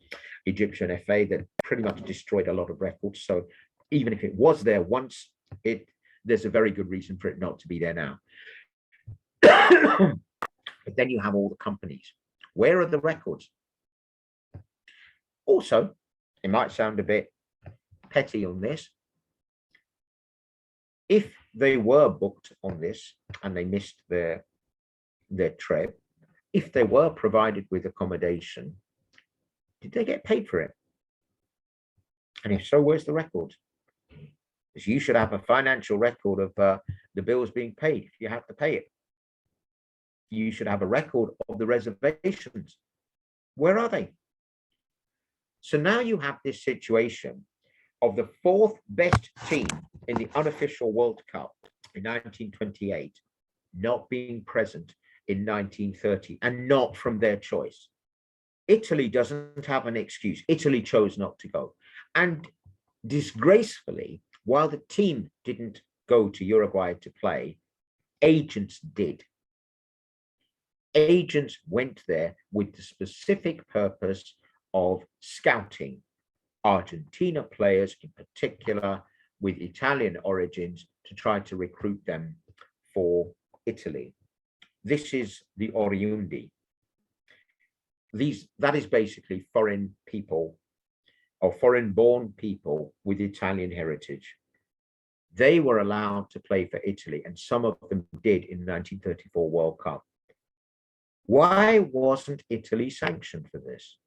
Egyptian FA that pretty much destroyed a lot of records. So even if it was there once, there's a very good reason for it not to be there now. But then you have all the companies. Where are the records? Also, it might sound a bit petty on this. If they were booked on this and they missed their trip, if they were provided with accommodation, did they get paid for it? And if so, where's the record? Because you should have a financial record of the bills being paid if you have to pay it. You should have a record of the reservations. Where are they? So now you have this situation of the fourth best team in the unofficial World Cup in 1928 not being present in 1930, and not from their choice. Italy doesn't have an excuse. Italy chose not to go. And disgracefully, while the team didn't go to Uruguay to play, agents did. Agents went there with the specific purpose of scouting Argentina players, in particular with Italian origins, to try to recruit them for Italy. This is the Oriundi. That is basically foreign people or foreign-born people with Italian heritage. They were allowed to play for Italy, and some of them did in the 1934 World Cup. Why wasn't Italy sanctioned for this?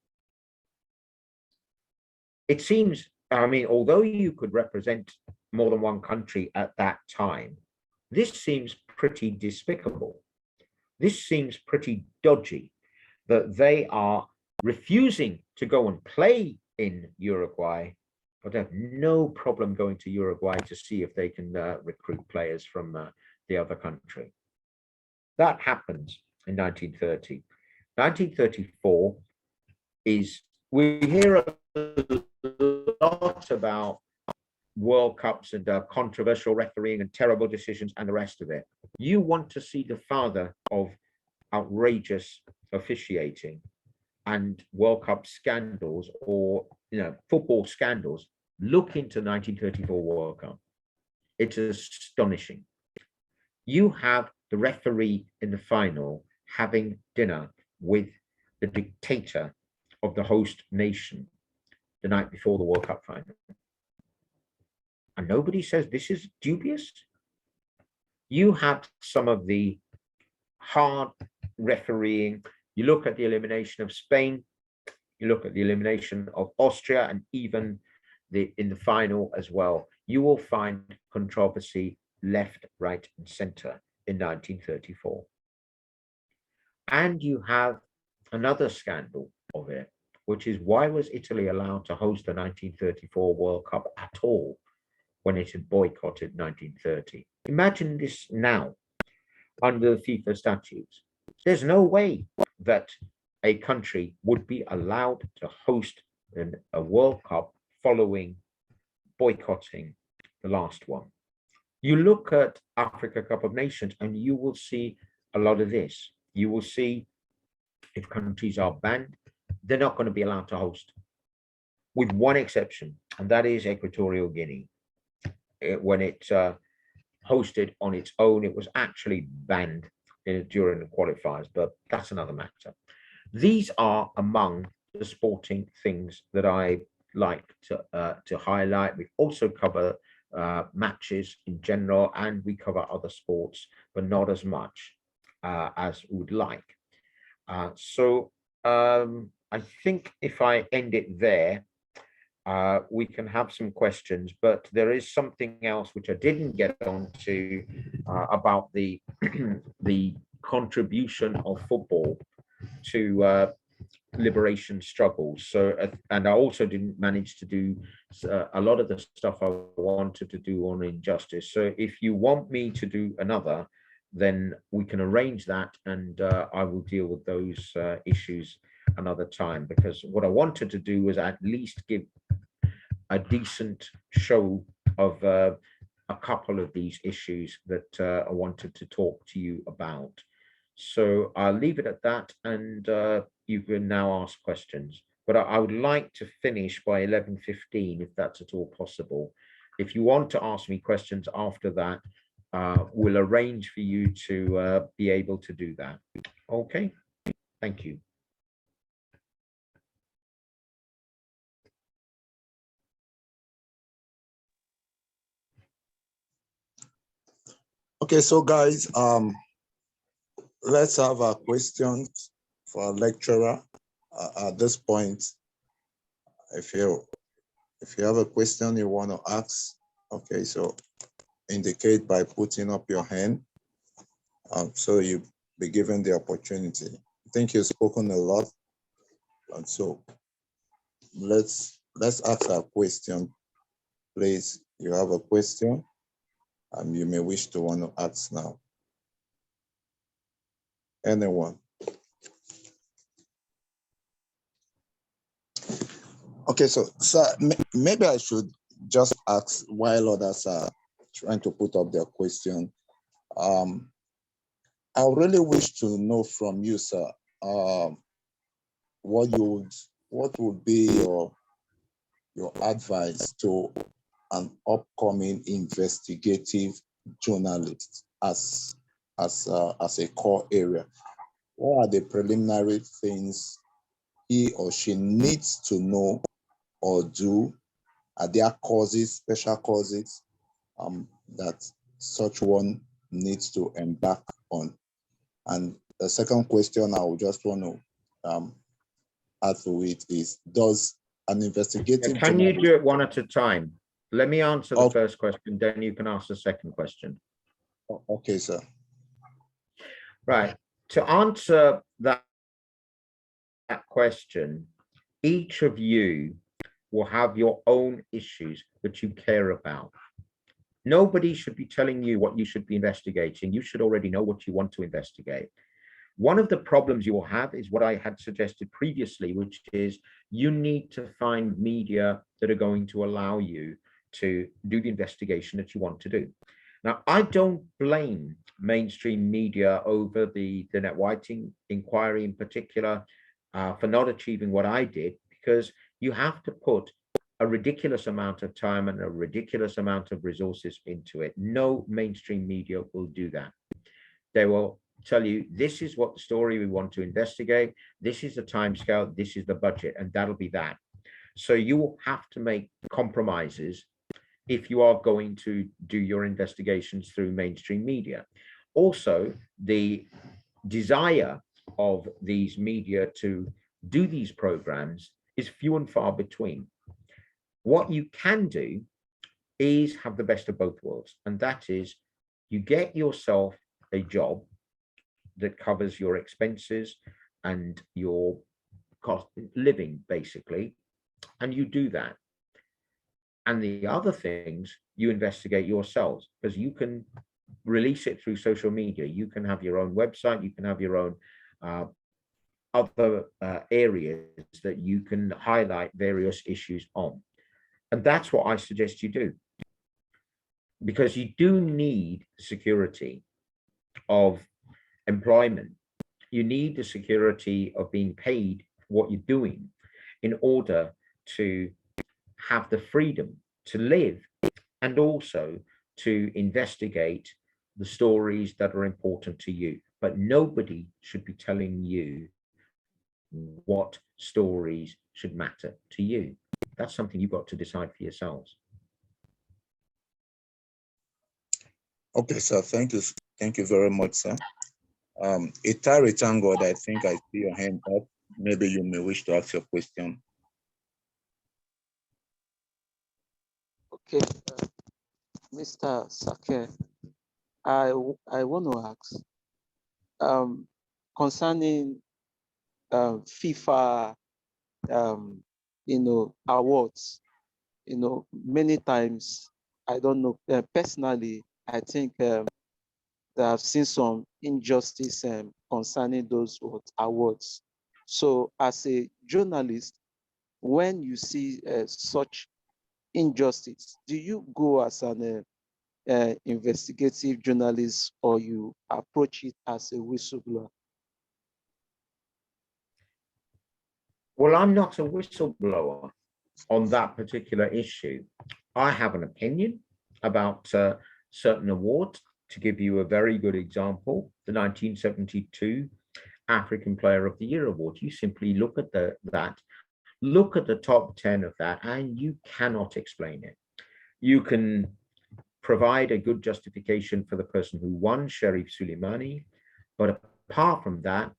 It seems, I mean, although you could represent more than one country at that time, this seems pretty despicable. This seems pretty dodgy, that they are refusing to go and play in Uruguay, but have no problem going to Uruguay to see if they can recruit players from the other country. That happens in 1930. 1934 is, we hear a lot about World Cups and controversial refereeing and terrible decisions and the rest of it. You want to see the father of outrageous officiating and World Cup scandals, or football scandals, look into 1934 World Cup. It's astonishing. You have the referee in the final having dinner with the dictator of the host nation the night before the World Cup final. And nobody says this is dubious. You have some of the hard refereeing. You look at the elimination of Spain, you look at the elimination of Austria, and even in the final as well. You will find controversy left, right, and center in 1934. And you have another scandal of it, which is, why was Italy allowed to host the 1934 World Cup at all when it had boycotted 1930? Imagine this now under the FIFA statutes. There's no way that a country would be allowed to host a World Cup following boycotting the last one. You look at Africa Cup of Nations and you will see a lot of this. You will see if countries are banned, they're not going to be allowed to host, with one exception, and that is Equatorial Guinea. When it hosted on its own, it was actually banned during the qualifiers, but that's another matter. These are among the sporting things that I like to highlight. We also cover matches in general, and we cover other sports, but not as much as we would like. So I think if I end it there, we can have some questions, but there is something else which I didn't get onto about the the contribution of football to liberation struggles. So, and I also didn't manage to do a lot of the stuff I wanted to do on injustice. So if you want me to do another, then we can arrange that, and I will deal with those issues another time, because what I wanted to do was at least give a decent show of a couple of these issues that I wanted to talk to you about. So I'll leave it at that, and you can now ask questions. But I would like to finish by 11:15, if that's at all possible. If you want to ask me questions after that, we'll arrange for you to be able to do that. Okay, thank you. Okay, so guys, let's have our questions for our lecturer at this point. If you have a question you want to ask, okay, so indicate by putting up your hand, so you be given the opportunity. I think you've spoken a lot, and so let's ask our question. Please, you have a question, and you may wish to want to ask now. Anyone? Okay, so maybe I should just ask while others are trying to put up their question. I really wish to know from you, sir, what would be your advice to an upcoming investigative journalist as a core area? What are the preliminary things he or she needs to know or do? Are there courses, special courses, that such one needs to embark on? And the second question I would just want to add to it is, does an investigative Can you do it one at a time? Let me answer the first question, then you can ask the second question. Okay, sir. Right. To answer that question, each of you will have your own issues that you care about. Nobody should be telling you what you should be investigating. You should already know what you want to investigate. One of the problems you will have is what I had suggested previously, which is you need to find media that are going to allow you to do the investigation that you want to do. Now, I don't blame mainstream media over the Lynnette Whiting inquiry in particular for not achieving what I did, because you have to put a ridiculous amount of time and a ridiculous amount of resources into it. No mainstream media will do that. They will tell you, this is what the story we want to investigate, this is the timescale, this is the budget, and that'll be that. So you will have to make compromises if you are going to do your investigations through mainstream media. Also, the desire of these media to do these programs is few and far between. What you can do is have the best of both worlds, and that is you get yourself a job that covers your expenses and your cost living, basically, and you do that. And the other things you investigate yourselves, because you can release it through social media. You can have your own website, you can have your own other areas that you can highlight various issues on. And that's what I suggest you do. because you do need security of employment. You need the security of being paid for what you're doing in order to have the freedom to live and also to investigate the stories that are important to you. But nobody should be telling you what stories should matter to you. That's something you've got to decide for yourselves. Okay, sir. Thank you. Thank you very much, sir. Itari Tangod, I think I see your hand up. Maybe you may wish to ask your question. Okay, Mr. Sekar, I want to ask concerning FIFA, awards. Many times, I don't know, personally, I think that I've seen some injustice concerning those awards. So as a journalist, when you see such injustice, do you go as an investigative journalist or you approach it as a whistleblower? Well, I'm not a whistleblower on that particular issue. I have an opinion about certain awards. To give you a very good example, the 1972 African Player of the Year Award. You simply look at look at the top 10 of that, and you cannot explain it. You can provide a good justification for the person who won, Sharif Suleimani, but apart from that,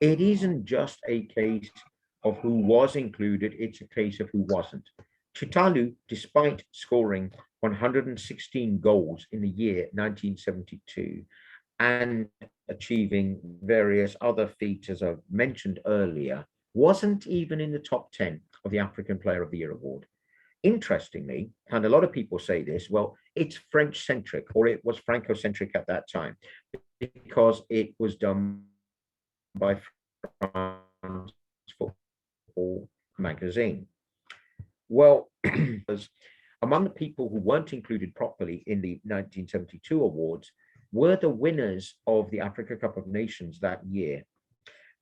it isn't just a case of who was included, it's a case of who wasn't. Chitanu, despite scoring 116 goals in the year 1972 and achieving various other feats, as I've mentioned earlier, wasn't even in the top 10 of the African Player of the Year award. Interestingly, and a lot of people say this, well, it's French-centric, or it was Franco-centric at that time, because it was done by France Football magazine. Well, among the people who weren't included properly in the 1972 awards were the winners of the Africa Cup of Nations that year,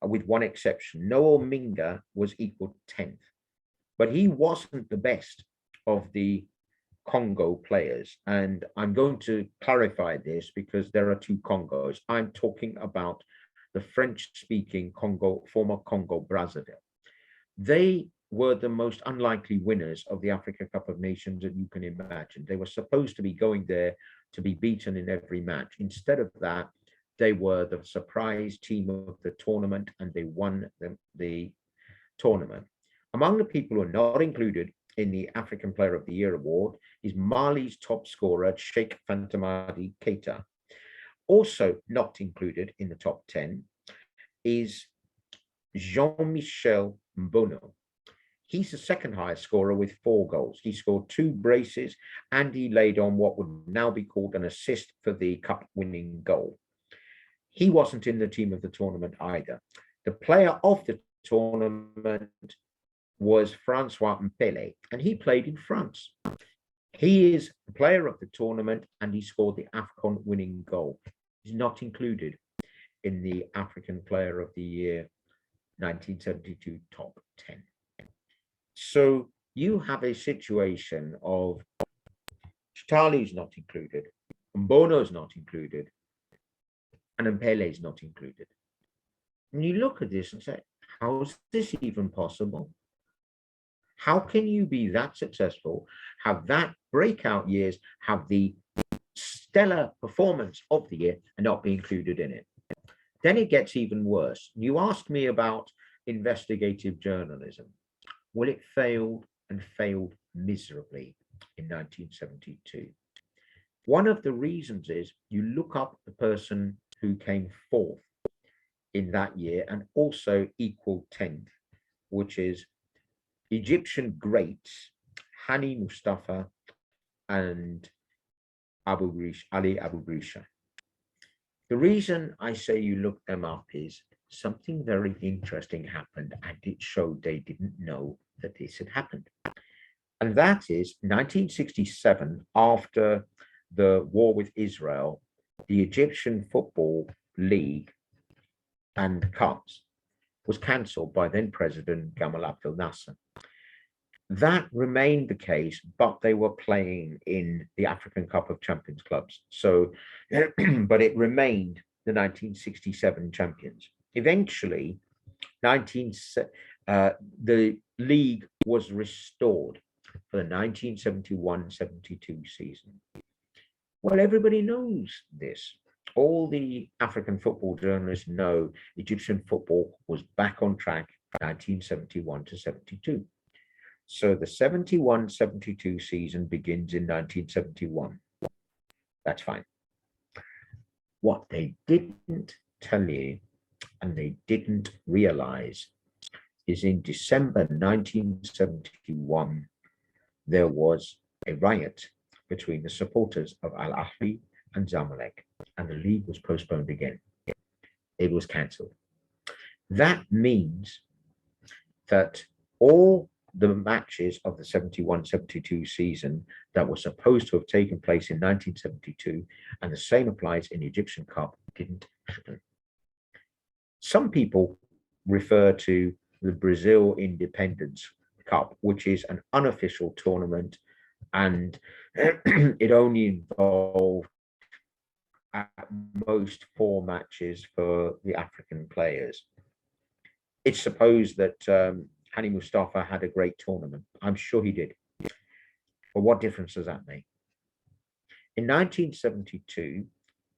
with one exception. Noel Minga was equal 10th, but he wasn't the best of the Congo players. And I'm going to clarify this because there are two Congos. I'm talking about the French-speaking Congo, former Congo Brazzaville. They were the most unlikely winners of the Africa Cup of Nations that you can imagine. They were supposed to be going there to be beaten in every match. Instead of that, they were the surprise team of the tournament, and they won the tournament. Among the people who are not included in the African Player of the Year award is Mali's top scorer, Sheikh Fantamadi Keita. Also not included in the top 10 is Jean-Michel Mbono. He's the second highest scorer with 4 goals. He scored 2 braces and he laid on what would now be called an assist for the cup-winning goal. He wasn't in the team of the tournament either. The player of the tournament was Francois Mpele, and he played in France. He is the player of the tournament, and he scored the AFCON winning goal. He's not included in the African Player of the Year 1972 top 10. So you have a situation of Charlie's not included, Mbono's not included, and Mpele's not included. And you look at this and say, how is this even possible? How can you be that successful, have that breakout years, have the stellar performance of the year and not be included in it? Then it gets even worse. You asked me about investigative journalism. Well, it failed and failed miserably in 1972. One of the reasons is you look up the person who came 4th in that year and also equal 10th, which is Egyptian greats Hani Mustafa and Ali Abu Grisha. The reason I say you look them up is something very interesting happened, and it showed they didn't know that this had happened. And that is 1967, after the war with Israel, the Egyptian Football League and Cups was cancelled by then President Gamal Abdel Nasser. That remained the case, but they were playing in the African Cup of Champions clubs. So, but it remained the 1967 champions. Eventually, the league was restored for the 1971-72 season. Well, everybody knows this. All the African football journalists know Egyptian football was back on track 1971 to 72. So the 71-72 season begins in 1971. That's fine. What they didn't tell you and they didn't realize is in December 1971, there was a riot between the supporters of Al Ahly and Zamalek, and the league was postponed again. It was cancelled. That means that all the matches of the 71-72 season that were supposed to have taken place in 1972, and the same applies in the Egyptian Cup, didn't happen. Some people refer to the Brazil Independence Cup, which is an unofficial tournament, and it only involved at most 4 matches for the African players. It's supposed that Hani Mustafa had a great tournament. I'm sure he did. But what difference does that make? In 1972,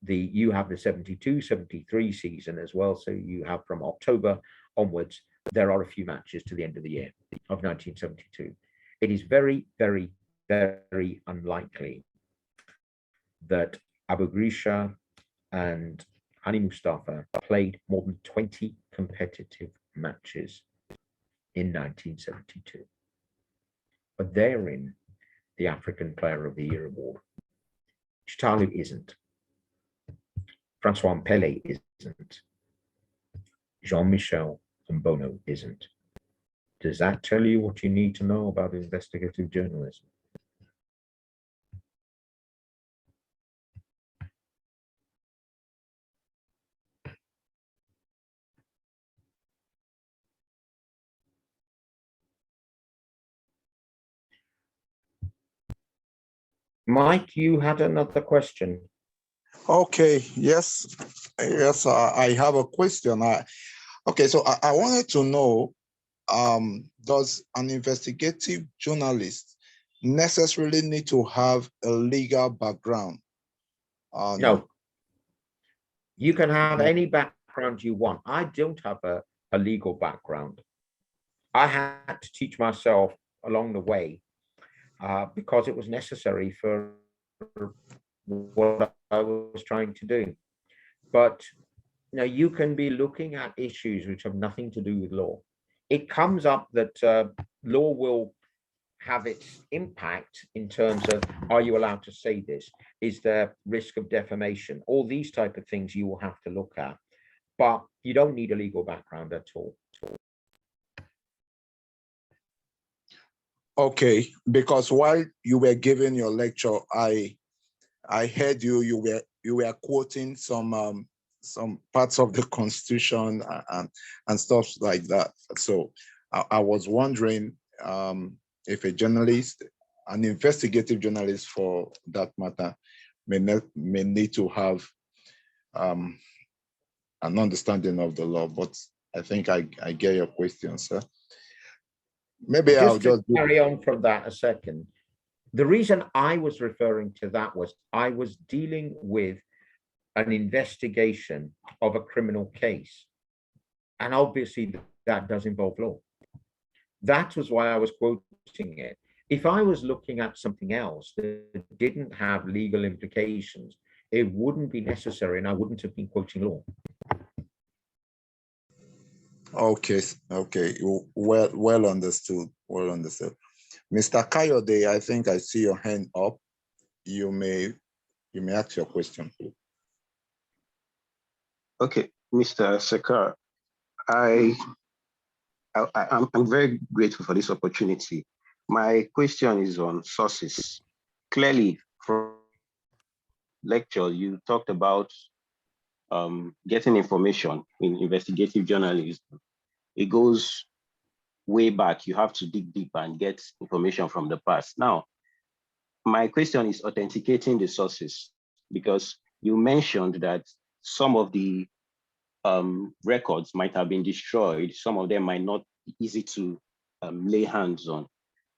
you have the 72-73 season as well. So you have from October onwards, there are a few matches to the end of the year of 1972. It is very, very, very unlikely that Abu Grisha and Hani Mustafa played more than 20 competitive matches in 1972. But they're in the African Player of the Year award. Chitanu isn't. Francois Mpele isn't. Jean-Michel Mbono isn't. Does that tell you what you need to know about investigative journalism? Mike, you had another question. Okay, yes, I have a question. Okay, so I wanted to know, does an investigative journalist necessarily need to have a legal background? No. You can have any background you want. I don't have a legal background. I had to teach myself along the way because it was necessary for what I was trying to do. But now you can be looking at issues which have nothing to do with law. It comes up that law will have its impact in terms of, are you allowed to say this? Is there risk of defamation? All these type of things you will have to look at, but you don't need a legal background at all. Okay, because while you were giving your lecture, I heard you were quoting some parts of the Constitution and stuff like that. So I was wondering if a journalist, an investigative journalist for that matter, may need to have an understanding of the law. But I think I get your question, sir. Maybe I'll just carry on from that a second. The reason I was referring to that was I was dealing with an investigation of a criminal case. And obviously that does involve law. That was why I was quoting it. If I was looking at something else that didn't have legal implications, it wouldn't be necessary and I wouldn't have been quoting law. Okay. Well understood. Well understood. Mr. Kayode, I think I see your hand up. You may ask your question, please. Okay, Mr. Sekar, I'm very grateful for this opportunity. My question is on sources. Clearly, from lecture, you talked about getting information in investigative journalism. It goes way back. You have to dig deep and get information from the past. Now, my question is authenticating the sources, because you mentioned that some of the records might have been destroyed. Some of them might not be easy to lay hands on.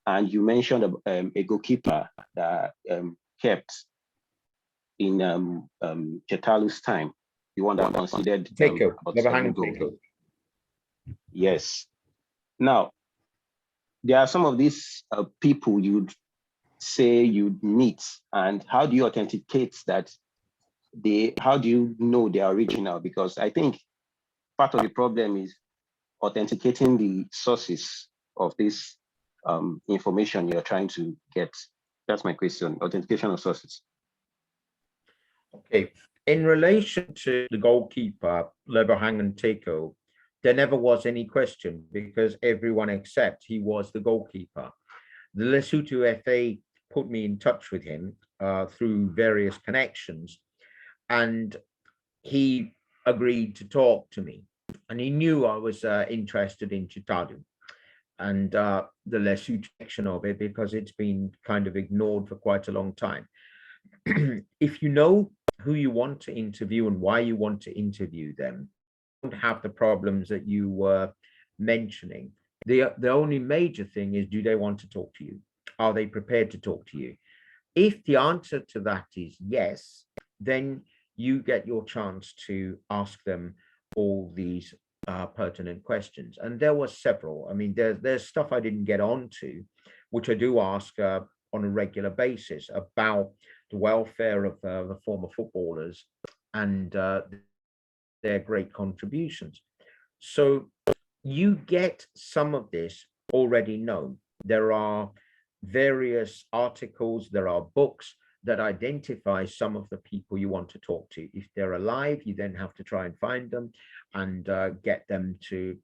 And you mentioned a goalkeeper that kept in Chitanu's time, the one that considered Yes. Now, there are some of these people you'd say you'd meet, and how do you authenticate that how do you know they're original? Because I think part of the problem is authenticating the sources of this information you're trying to get. That's my question, authentication of sources. Okay, in relation to the goalkeeper, Lebahangan Teko, there never was any question because everyone accepts he was the goalkeeper. The Lesotho FA put me in touch with him through various connections, and he agreed to talk to me. And he knew I was interested in Chitanu and the Lesotho section of it, because it's been kind of ignored for quite a long time. If you know who you want to interview and why you want to interview them, you don't have the problems that you were mentioning. The only major thing is, do they want to talk to you? Are they prepared to talk to you? If the answer to that is yes, then you get your chance to ask them all these pertinent questions. And there were several. I mean, there's stuff I didn't get onto, which I do ask on a regular basis about the welfare of the former footballers and their great contributions. So you get some of this already known. There are various articles, there are books that identify some of the people you want to talk to. If they're alive, you then have to try and find them and get them to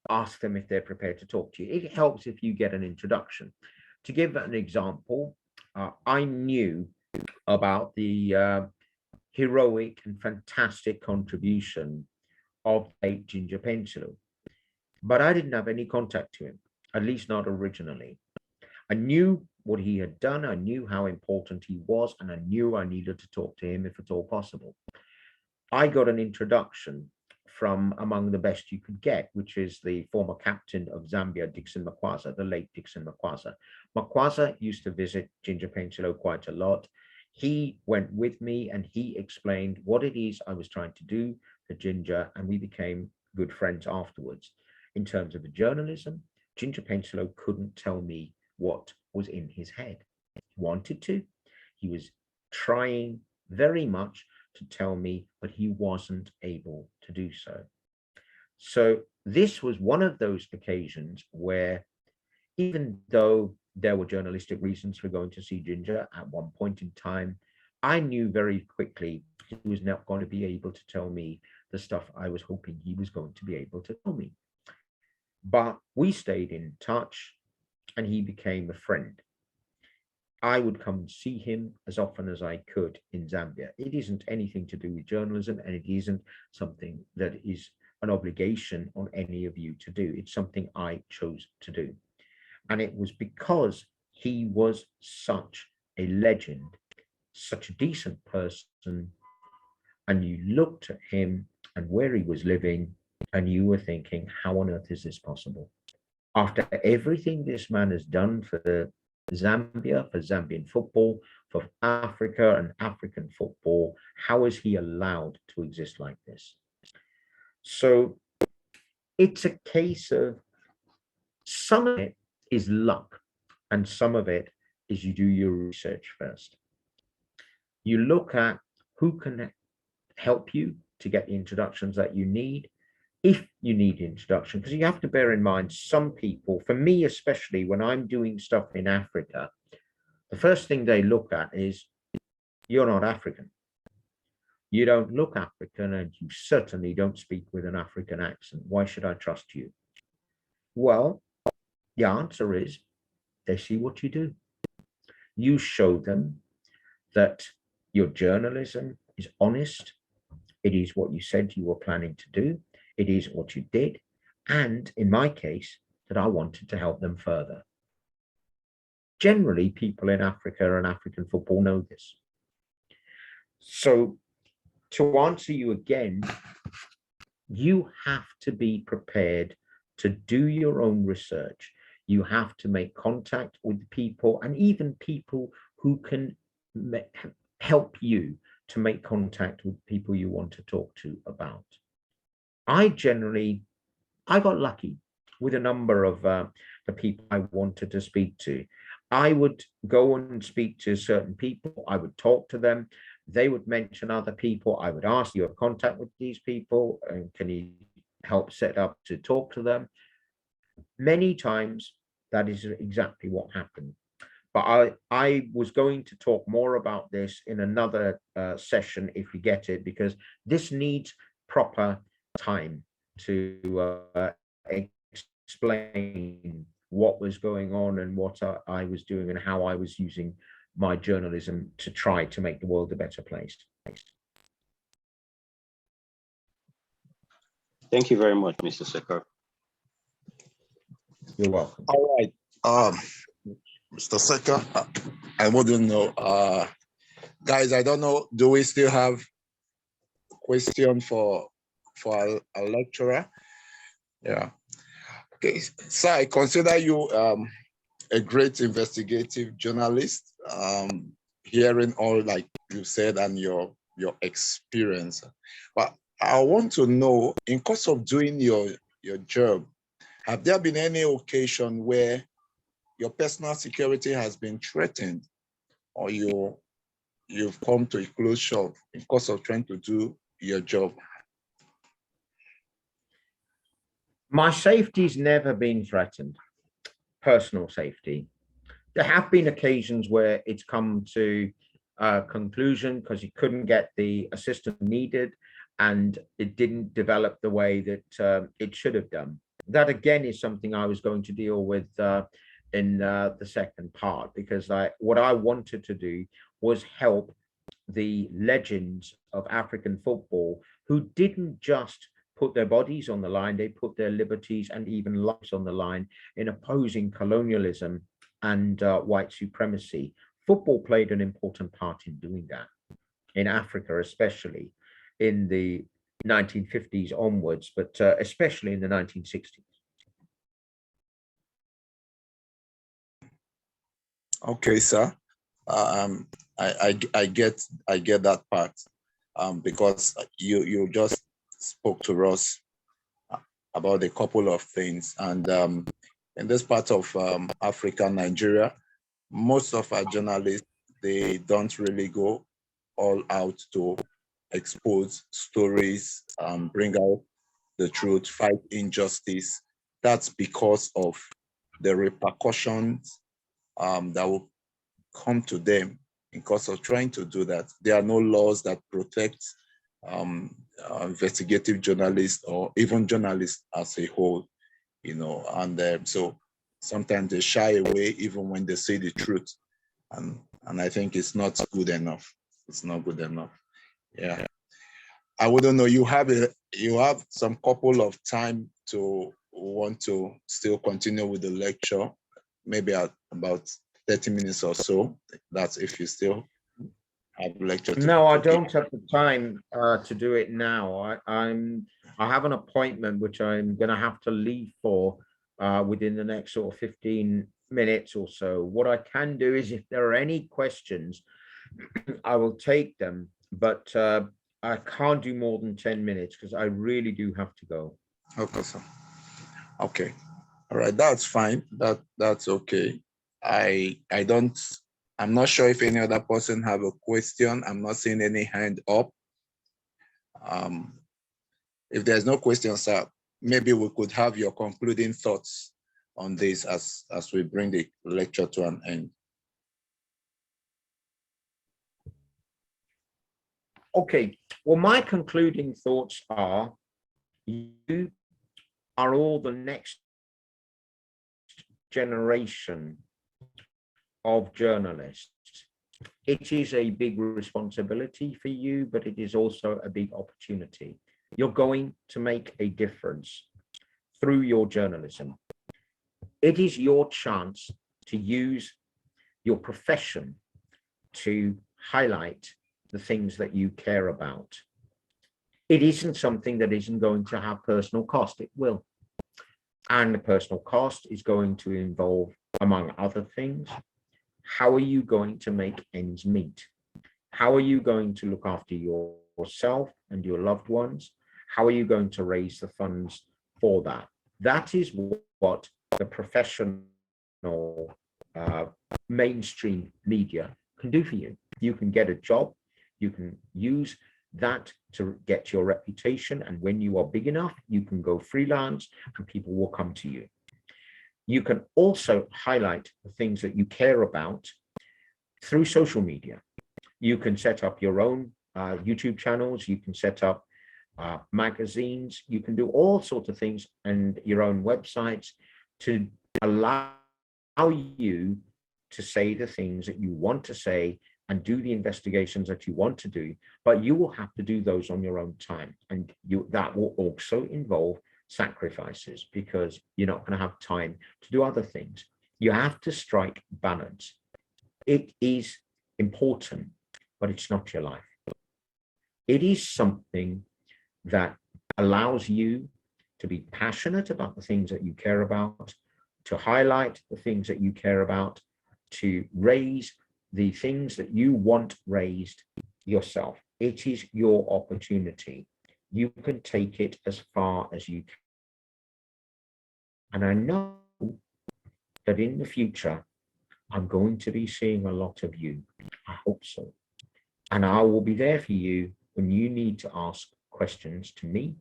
ask them if they're prepared to talk to you. It helps if you get an introduction. To give an example, I knew about the heroic and fantastic contribution of late Ginger Pencil, but I didn't have any contact to him, at least not originally. I knew what he had done, I knew how important he was, and I knew I needed to talk to him if at all possible. I got an introduction from among the best you could get, which is the former captain of Zambia, Dixon Makwaza, the late Dixon Makwaza. Makwaza used to visit Ginger Pencil quite a lot. He went with me and he explained what it is I was trying to do for Ginger, and we became good friends afterwards. In terms of the journalism, Ginger Pencil couldn't tell me what was in his head. He wanted to. He was trying very much to tell me, but he wasn't able to do so. So this was one of those occasions where, even though there were journalistic reasons for going to see Ginger at one point in time, I knew very quickly he was not going to be able to tell me the stuff I was hoping he was going to be able to tell me. But we stayed in touch and he became a friend. I would come and see him as often as I could in Zambia. It isn't anything to do with journalism, and it isn't something that is an obligation on any of you to do. It's something I chose to do. And it was because he was such a legend, such a decent person, and you looked at him and where he was living, and you were thinking, how on earth is this possible? After everything this man has done for Zambia, for Zambian football, for Africa and African football, how is he allowed to exist like this? So it's a case of, some of it is luck, and some of it is you do your research first. You look at who can help you to get the introductions that you need, if you need introduction, because you have to bear in mind, some people, for me especially, when I'm doing stuff in Africa, the first thing they look at is, you're not African. You don't look African, and you certainly don't speak with an African accent. Why should I trust you? Well, the answer is, they see what you do. You show them that your journalism is honest. It is what you said you were planning to do. It is what you did. And in my case, that I wanted to help them further. Generally, people in Africa and African football know this. So to answer you again, you have to be prepared to do your own research. You have to make contact with people, and even people who can help you to make contact with people you want to talk to about. I got lucky with a number of the people I wanted to speak to. I would go and speak to certain people. I would talk to them. They would mention other people. I would ask, you have contact with these people, and can you help set up to talk to them? Many times that is exactly what happened. But I was going to talk more about this in another session if we get it, because this needs proper time to explain what was going on and what I was doing and how I was using my journalism to try to make the world a better place. Thank you very much, Mr. Sekar. You're welcome. All right, Mr. Sekar, I wouldn't know. Guys, I don't know, do we still have a question for a lecturer? Yeah. Okay, so I consider you a great investigative journalist, hearing all like you said and your experience. But I want to know, in course of doing your job, have there been any occasion where your personal security has been threatened, or you've come to a close shop in course of trying to do your job? My safety's never been threatened, personal safety. There have been occasions where it's come to a conclusion because you couldn't get the assistance needed and it didn't develop the way that it should have done. That again is something I was going to deal with in the second part, because what I wanted to do was help the legends of African football who didn't just put their bodies on the line, they put their liberties and even lives on the line in opposing colonialism and white supremacy. Football played an important part in doing that, in Africa especially in the 1950s onwards, but especially in the 1960s. Okay, sir. I get that part, because you just spoke to us about a couple of things, and in this part of Africa, Nigeria, most of our journalists, they don't really go all out to expose stories, bring out the truth, fight injustice. That's because of the repercussions that will come to them in course of trying to do that. There are no laws that protect investigative journalists or even journalists as a whole, and so sometimes they shy away even when they say the truth, and I think it's not good enough. It's not good enough. Yeah. I wouldn't know. You have some couple of time to want to still continue with the lecture, maybe at about 30 minutes or so. That's if you still have lecture. No, I don't have the time to do it now. I have an appointment which I'm going to have to leave for within the next sort of 15 minutes or so. What I can do is, if there are any questions, I will take them, but I can't do more than 10 minutes because I really do have to go. Okay, sir. Okay. All right, that's fine. That's okay. I'm not sure if any other person have a question. I'm not seeing any hand up. If there's no question, sir, maybe we could have your concluding thoughts on this as we bring the lecture to an end. Okay, well, my concluding thoughts are, you are all the next generation of journalists. It is a big responsibility for you, but it is also a big opportunity. You're going to make a difference through your journalism. It is your chance to use your profession to highlight the things that you care about. It isn't something that isn't going to have personal cost. It will. And the personal cost is going to involve, among other things, how are you going to make ends meet? How are you going to look after yourself and your loved ones? How are you going to raise the funds for that? That is what the professional mainstream media can do for you. You can get a job, you can use that to get your reputation, and when you are big enough, you can go freelance and people will come to you. You can also highlight the things that you care about through social media. You can set up your own YouTube channels, you can set up magazines, you can do all sorts of things, and your own websites to allow you to say the things that you want to say and do the investigations that you want to do, but you will have to do those on your own time. And that will also involve sacrifices, because you're not going to have time to do other things. You have to strike balance. It is important, but it's not your life. It is something that allows you to be passionate about the things that you care about, to highlight the things that you care about, to raise the things that you want raised yourself. It is your opportunity. You can take it as far as you can. And I know that in the future, I'm going to be seeing a lot of you. I hope so. And I will be there for you when you need to ask questions to me,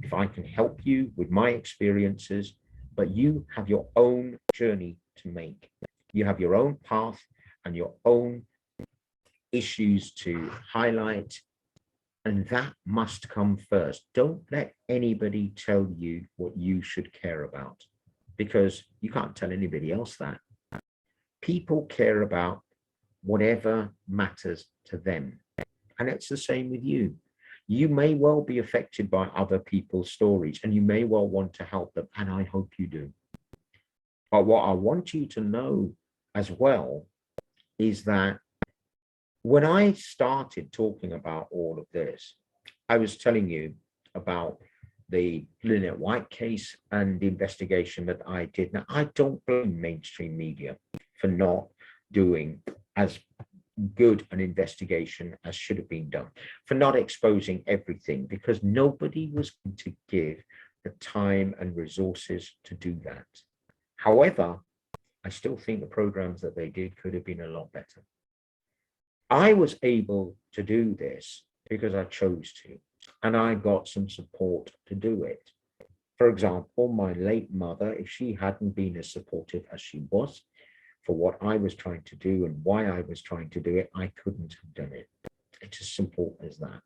if I can help you with my experiences, but you have your own journey to make. You have your own path and your own issues to highlight, and that must come first. Don't let anybody tell you what you should care about, because you can't tell anybody else that. People care about whatever matters to them, and it's the same with you. You may well be affected by other people's stories, and you may well want to help them, and I hope you do. But what I want you to know as well is that when I started talking about all of this, I was telling you about the Lynnette White case and the investigation that I did. Now, I don't blame mainstream media for not doing as good an investigation as should have been done, for not exposing everything, because nobody was going to give the time and resources to do that. However, I still think the programs that they did could have been a lot better. I was able to do this because I chose to, and I got some support to do it. For example, my late mother, if she hadn't been as supportive as she was for what I was trying to do and why I was trying to do it, I couldn't have done it. It's as simple as that.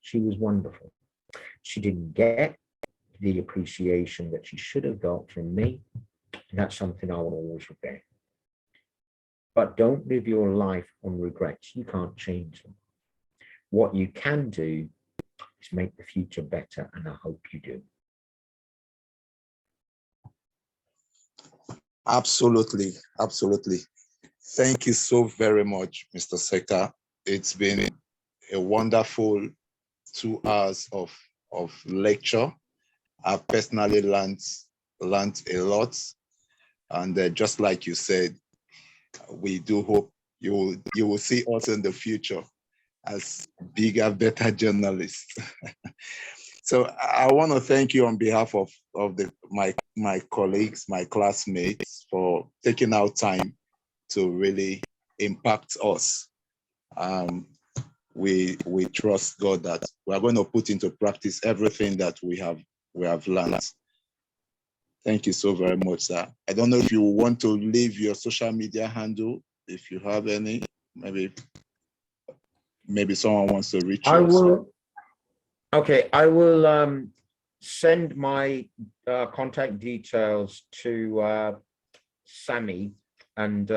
She was wonderful. She didn't get the appreciation that she should have got from me. And that's something I will always regret. But don't live your life on regrets. You can't change them. What you can do is make the future better, and I hope you do. Absolutely, absolutely. Thank you so very much, Mr. Sekar. It's been a wonderful 2 hours of lecture. I've personally learned a lot. And just like you said, we do hope you will see us in the future as bigger, better journalists. So I want to thank you on behalf of my colleagues, my classmates, for taking out time to really impact us. We trust God that we are going to put into practice everything that we have learned. Thank you so very much, sir. I don't know if you want to leave your social media handle, if you have any. Maybe someone wants to reach you. I will. Okay, I will send my contact details to Sammy and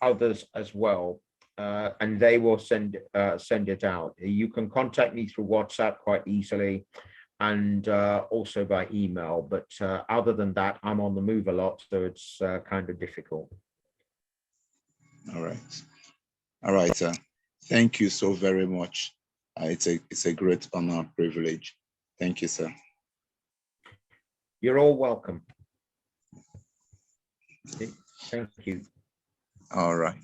others as well, and they will send it out. You can contact me through WhatsApp quite easily, and also by email. But other than that, I'm on the move a lot, so it's kind of difficult. All right. Thank you so very much. It's a great honor and privilege. Thank you, sir. You're all welcome. Thank you. All right.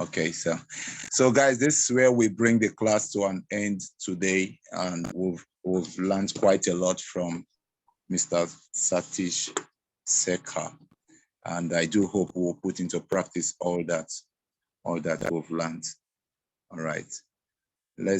Okay, so guys, this is where we bring the class to an end today, and we've learned quite a lot from Mr. Satish Sekar, and I do hope we'll put into practice all that we've learned. All right.